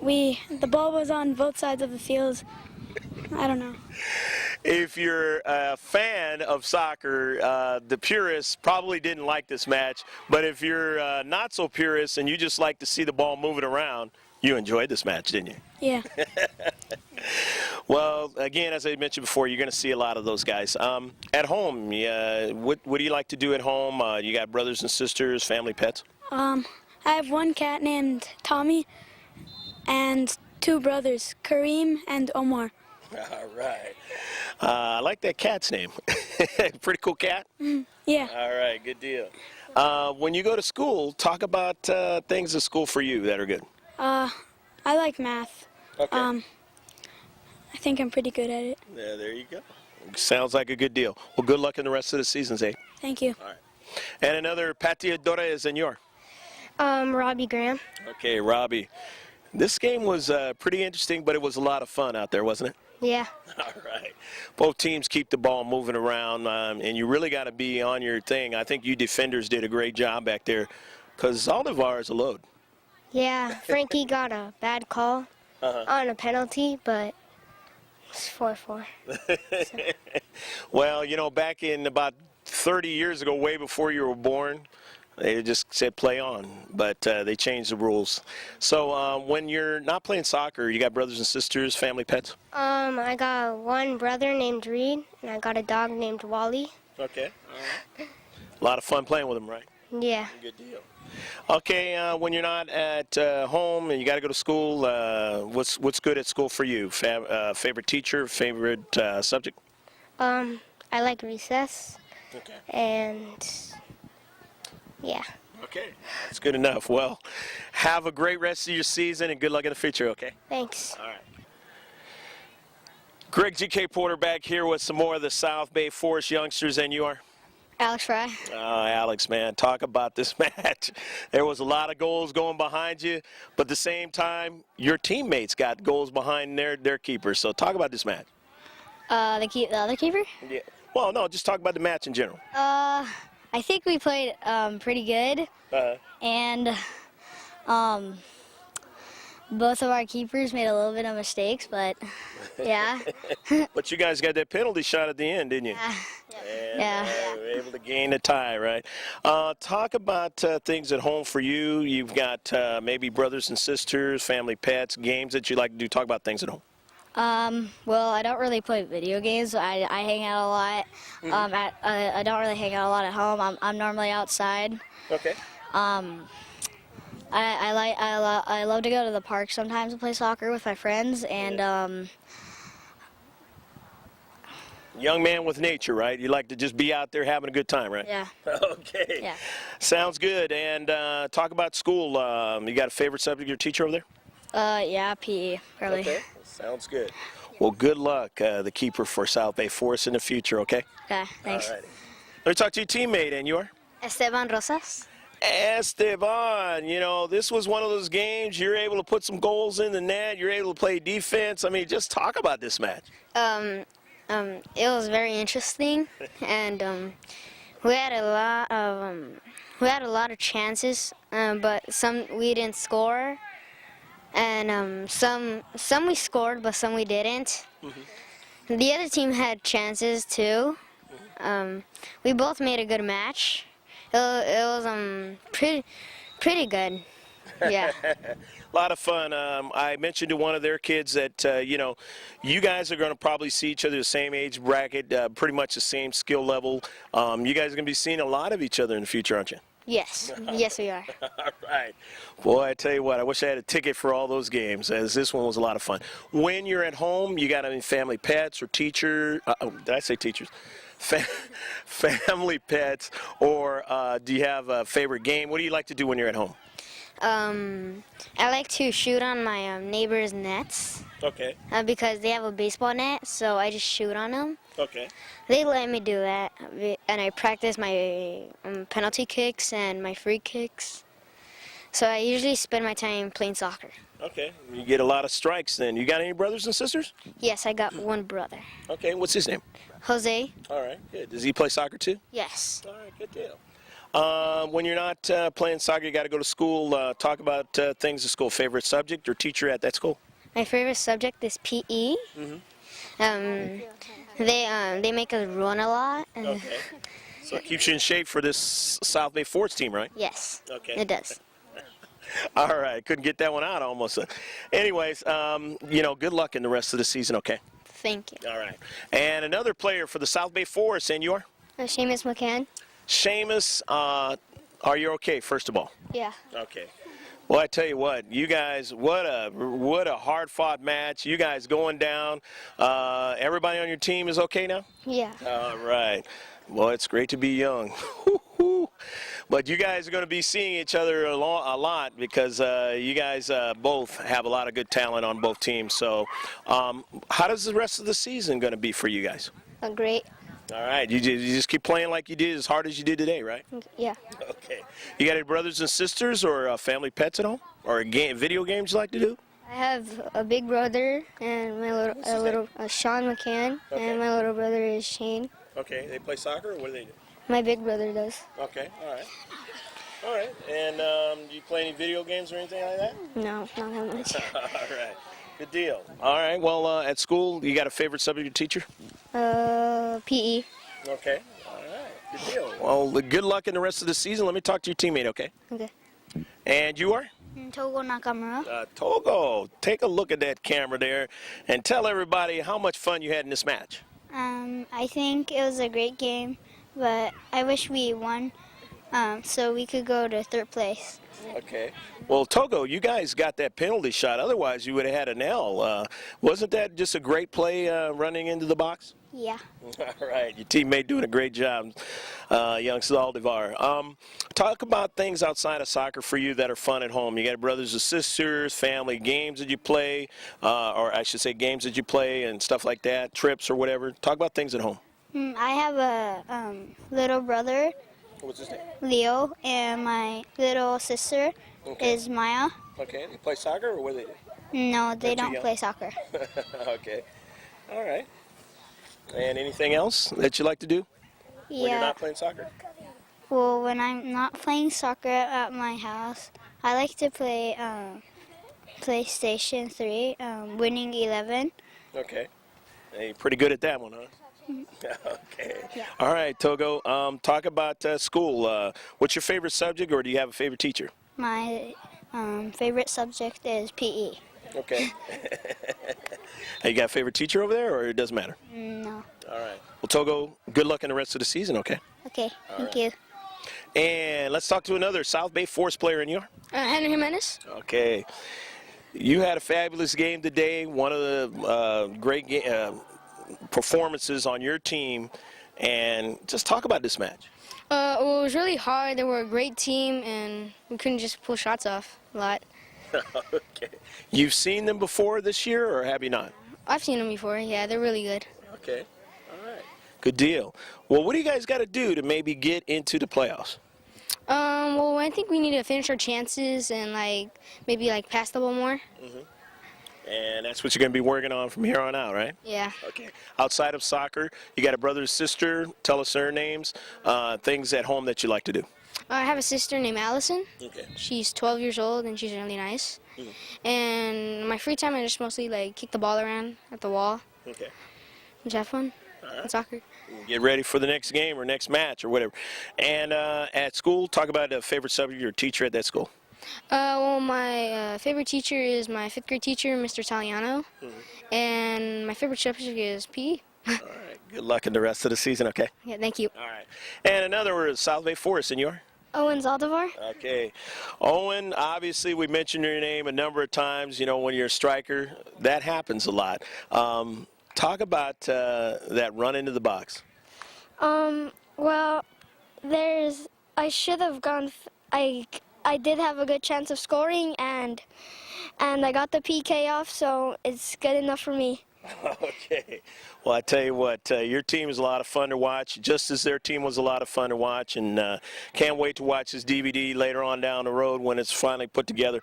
The ball was on both sides of the field. I don't know. If you're a fan of soccer, the purists probably didn't like this match. But if you're not so purist and you just like to see the ball moving around, you enjoyed this match, didn't you? Yeah. Well, again, as I mentioned before, you're going to see a lot of those guys. At home, what do you like to do at home? You got brothers and sisters, family, pets? I have one cat named Tommy and two brothers, Kareem and Omar. All right. I like that cat's name. Pretty cool cat? Yeah. All right, good deal. When you go to school, talk about things at school for you that are good. I like math. Okay. I think I'm pretty good at it. Yeah, there you go. Sounds like a good deal. Well, good luck in the rest of the season, Zay. Thank you. All right. And another Pateadores, Senor. Robbie Graham. Okay, Robbie. This game was pretty interesting, but it was a lot of fun out there, wasn't it? Yeah. All right. Both teams keep the ball moving around, and you really got to be on your thing. I think you defenders did a great job back there because Aldevar is a load. Yeah, Frankie got a bad call on a penalty, but it's 4-4. Well, you know, back in about 30 years ago, way before you were born, they just said play on, but they changed the rules. So when you're not playing soccer, you got brothers and sisters, family, pets? I got one brother named Reed, and I got a dog named Wally. Okay. All right. A lot of fun playing with them, right? Yeah. Good deal. Okay, when you're not at home and you got to go to school, what's good at school for you? Favorite teacher, favorite subject? I like recess, Okay. and yeah. Okay, that's good enough. Well, have a great rest of your season and good luck in the future, okay? Thanks. All right. Greg G.K. Porter back here with some more of the South Bay Forest youngsters, and you are? Alex Fry. Alex, man, talk about this match. There was a lot of goals going behind you, but at the same time, your teammates got goals behind their keepers. So talk about this match. The other keeper? Yeah. Well, no, just talk about the match in general. I think we played pretty good, and both of our keepers made a little bit of mistakes, but yeah. But you guys got that penalty shot at the end, didn't you? Yeah. You were able to gain a tie, right? Talk about things at home for you. You've got maybe brothers and sisters, family, pets, games that you like to do. Talk about things at home. Well, I don't really play video games. I hang out a lot. I don't really hang out a lot at home. I'm normally outside. Okay. I love to go to the park sometimes and play soccer with my friends, and Young man with nature, right? You like to just be out there having a good time, right? yeah. Okay. Yeah. Sounds good. And talk about school. You got a favorite subject or teacher over there? Yeah, PE, probably. Okay. Sounds good. Well, good luck, the keeper for South Bay Forest in the future, okay? Okay, thanks. All righty. Let me talk to your teammate, and you are? Esteban Rosas. Esteban, you know, this was one of those games you're able to put some goals in the net, you're able to play defense. I mean, just talk about this match. It was very interesting, and we had a lot of chances, but some we didn't score, and some we scored, but some we didn't. The other team had chances too. We both made a good match. It was pretty good. Yeah. A lot of fun. I mentioned to one of their kids that, you know, you guys are going to probably see each other the same age bracket, pretty much the same skill level. You guys are going to be seeing a lot of each other in the future, aren't you? Yes. Yes, we are. All right. Boy, I tell you what, I wish I had a ticket for all those games, as this one was a lot of fun. When you're at home, you got any family pets or teacher? Did I say teachers? Family pets, or do you have a favorite game? What do you like to do when you're at home? I like to shoot on my neighbor's nets Okay. because they have a baseball net, so I just shoot on them. Okay. They let me do that, and I practice my penalty kicks and my free kicks. So I usually spend my time playing soccer. Okay. You get a lot of strikes then. You got any brothers and sisters? Yes, I got one brother. Okay. What's his name? Jose? All right. Good. Does he play soccer too? Yes. All right. Good deal. When you're not playing soccer, you got to go to school. Talk about things at school. Favorite subject or teacher at that school? My favorite subject is PE. They make us run a lot. Okay. So it keeps you in shape for this South Bay Forts team, right? Yes, Okay. it does. All right. Couldn't get that one out almost. Anyways, good luck in the rest of the season, okay? Thank you. All right. And another player for the South Bay Forts, and you are? Seamus McCann? Seamus, are you okay, first of all? Yeah. Okay. Well, I tell you what, you guys, what a hard-fought match. You guys going down. Everybody on your team is okay now? Yeah. All right. Well, it's great to be young. But you guys are going to be seeing each other a lot because you guys both have a lot of good talent on both teams. So how does the rest of the season going to be for you guys? Great. All right. You just keep playing like you did, as hard as you did today, right? Yeah. Okay. You got any brothers and sisters or family pets at home? Or video games you like to do? I have a big brother and my little Sean McCann, Okay. and my little brother is Shane. Okay. They play soccer, or what do they do? My big brother does. Okay. All right. All right. And do you play any video games or anything like that? No, not that much. All right. Good deal. All right. Well, at school, you got a favorite subject or teacher? PE. Okay. All right. Good deal. Well, good luck in the rest of the season. Let me talk to your teammate, okay? Okay. And you are? Togo Nakamura. Togo. Take a look at that camera there and tell everybody how much fun you had in this match. I think it was a great game, but I wish we won so we could go to third place. Okay. Well, Togo, you guys got that penalty shot. Otherwise, you would have had an L. Wasn't that just a great play running into the box? Yeah. All right. Your teammate doing a great job, young Saldivar. Talk about things outside of soccer for you that are fun at home. You got brothers and sisters, family, games that you play, or I should say games that you play and stuff like that, trips or whatever. Talk about things at home. I have a little brother, What's his name? Leo, and my little sister Okay. is Maya. Okay. They play soccer or what do they do? No, they They're too don't young. play soccer. Okay. All right. And anything else that you like to do when you're Yeah. not playing soccer? Well, when I'm not playing soccer at my house, I like to play PlayStation 3, Winning 11. Okay. Hey, you're pretty good at that one, huh? Okay. Yeah. All right, Togo. Talk about school. What's your favorite subject, or do you have a favorite teacher? My favorite subject is PE. Okay. Hey, you got a favorite teacher over there, or it doesn't matter? No. All right. Well, Togo, good luck in the rest of the season, okay? Okay, thank you. And let's talk to another South Bay Force player, and you are? Henry Jimenez. Okay. You had a fabulous game today, one of the great performances on your team, and just talk about this match. Well, it was really hard. They were a great team, and we couldn't just pull shots off a lot. Okay. You've seen them before this year, or have you not? I've seen them before. Yeah, they're really good. Okay. All right. Good deal. Well, what do you guys got to do to maybe get into the playoffs? Well, I think we need to finish our chances and maybe pass the ball more. And that's what you're going to be working on from here on out, right? Yeah. Okay. Outside of soccer, you got a brother or sister. Tell us their names. Things at home that you like to do. I have a sister named Allison. Okay. She's 12 years old, and she's really nice. And my free time, I just mostly kick the ball around at the wall. Okay. Just have fun. right. Soccer. Get ready for the next game or next match or whatever. And at school, talk about a favorite subject or teacher at that school. Well, my favorite teacher is my 5th grade teacher, Mr. Italiano. And my favorite subject is PE. All right. Good luck in the rest of the season, okay? Yeah, thank you. All right. And another is South Bay Forest, senor. Owen Zaldivar. Okay. Owen, obviously we mentioned your name a number of times. You know, when you're a striker, that happens a lot. Talk about that run into the box. Well, I should have gone. I did have a good chance of scoring, and I got the PK off, so it's good enough for me. Okay. Well, I tell you what, your team is a lot of fun to watch, just as their team was a lot of fun to watch, and can't wait to watch this DVD later on down the road when it's finally put together.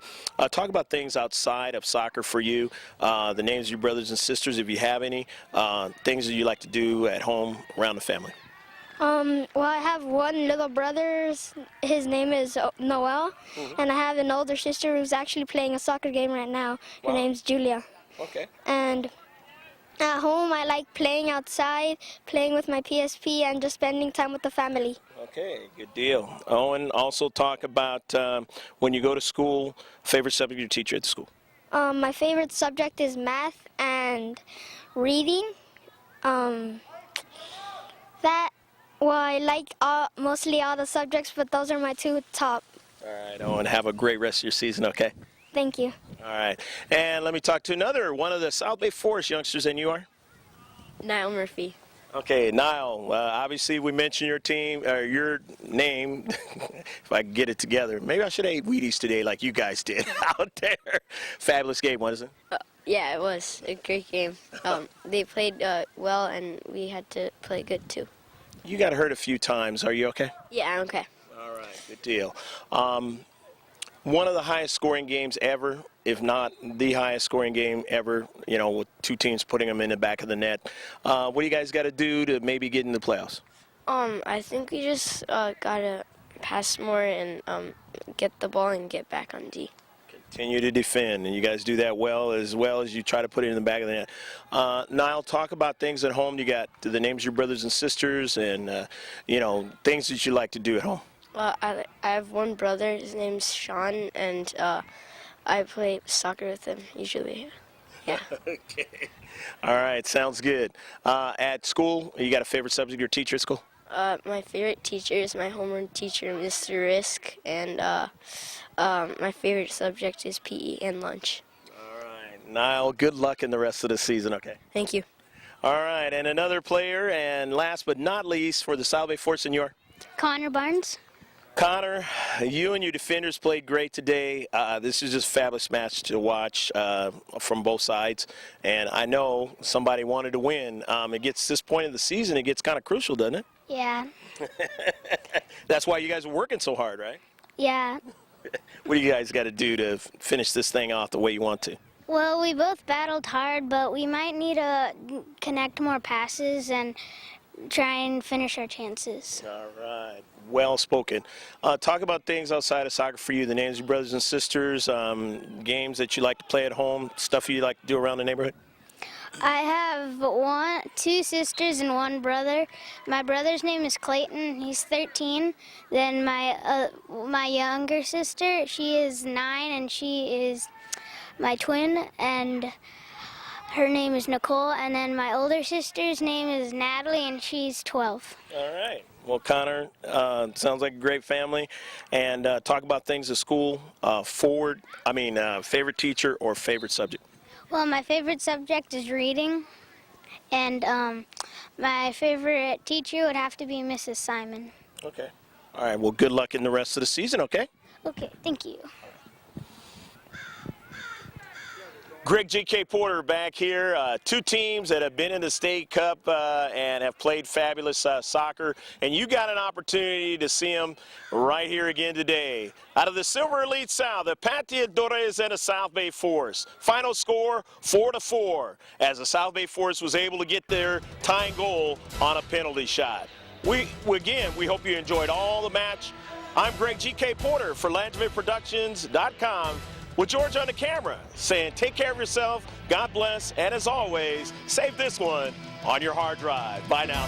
Talk about things outside of soccer for you, the names of your brothers and sisters, if you have any, things that you like to do at home around the family. Well, I have one little brother. His name is Noel, and I have an older sister who's actually playing a soccer game right now. Her name's Julia. Okay. And at home, I like playing outside, playing with my PSP, and just spending time with the family. Okay, good deal. Owen, also talk about when you go to school, favorite subject of your teacher at the school. My favorite subject is math and reading. Well, I like mostly all the subjects, but those are my two top. All right, Owen, have a great rest of your season, okay? Thank you. All right, and let me talk to another one of the South Bay Forest youngsters, and you are? Niall Murphy. Okay, Niall, obviously we mentioned your team, or your name, if I can get it together. Maybe I should have ate Wheaties today like you guys did out there. Fabulous game, wasn't it? Yeah, it was a great game. They played well, and we had to play good too. You got hurt a few times. Are you okay? Yeah, I'm okay. All right, good deal. One of the highest scoring games ever, if not the highest scoring game ever, you know, with two teams putting them in the back of the net. What do you guys got to do to maybe get in the playoffs? I think we just gotta pass more and get the ball and get back on D. Continue to defend, and you guys do that well as you try to put it in the back of the net. Niall, talk about things at home. You got the names of your brothers and sisters, and you know, things that you like to do at home. I have one brother. His name's Sean, and I play soccer with him usually. Yeah. Okay. All right, sounds good. At school, you got a favorite subject or teacher at school? My favorite teacher is my homeroom teacher, Mr. Risk, and my favorite subject is PE and lunch. All right, Niall, good luck in the rest of the season, okay? Thank you. All right, and another player, and last but not least for the South Bay Force, Senor. Connor Barnes. Connor, you and your defenders played great today. This is just a fabulous match to watch from both sides, and I know somebody wanted to win. It gets to this point in the season, it gets kind of crucial, doesn't it? Yeah. That's why you guys are working so hard, right? Yeah. What do you guys got to do to finish this thing off the way you want to? Well, we both battled hard, but we might need to connect more passes and try and finish our chances. All right. Well spoken. Talk about things outside of soccer for you, the names of your brothers and sisters, games that you like to play at home, stuff you like to do around the neighborhood. I have two sisters and one brother. My brother's name is Clayton. He's 13. Then my younger sister, she is 9, and she is my twin, and her name is Nicole. And then my older sister's name is Natalie, and she's 12. All right. Well, Connor, sounds like a great family. And talk about things at school, favorite teacher or favorite subject. Well, my favorite subject is reading, and my favorite teacher would have to be Mrs. Simon. Okay. All right. Well, good luck in the rest of the season, okay? Okay, thank you. Greg G.K. Porter back here. Two teams that have been in the State Cup and have played fabulous soccer. And you got an opportunity to see them right here again today. Out of the Silver Elite South, the Pateadores and the South Bay Force. Final score, 4-4, as the South Bay Force was able to get their tying goal on a penalty shot. We hope you enjoyed all the match. I'm Greg G.K. Porter for LandryMidProductions.com. With George on the camera, saying take care of yourself, God bless, and as always, save this one on your hard drive. Bye now.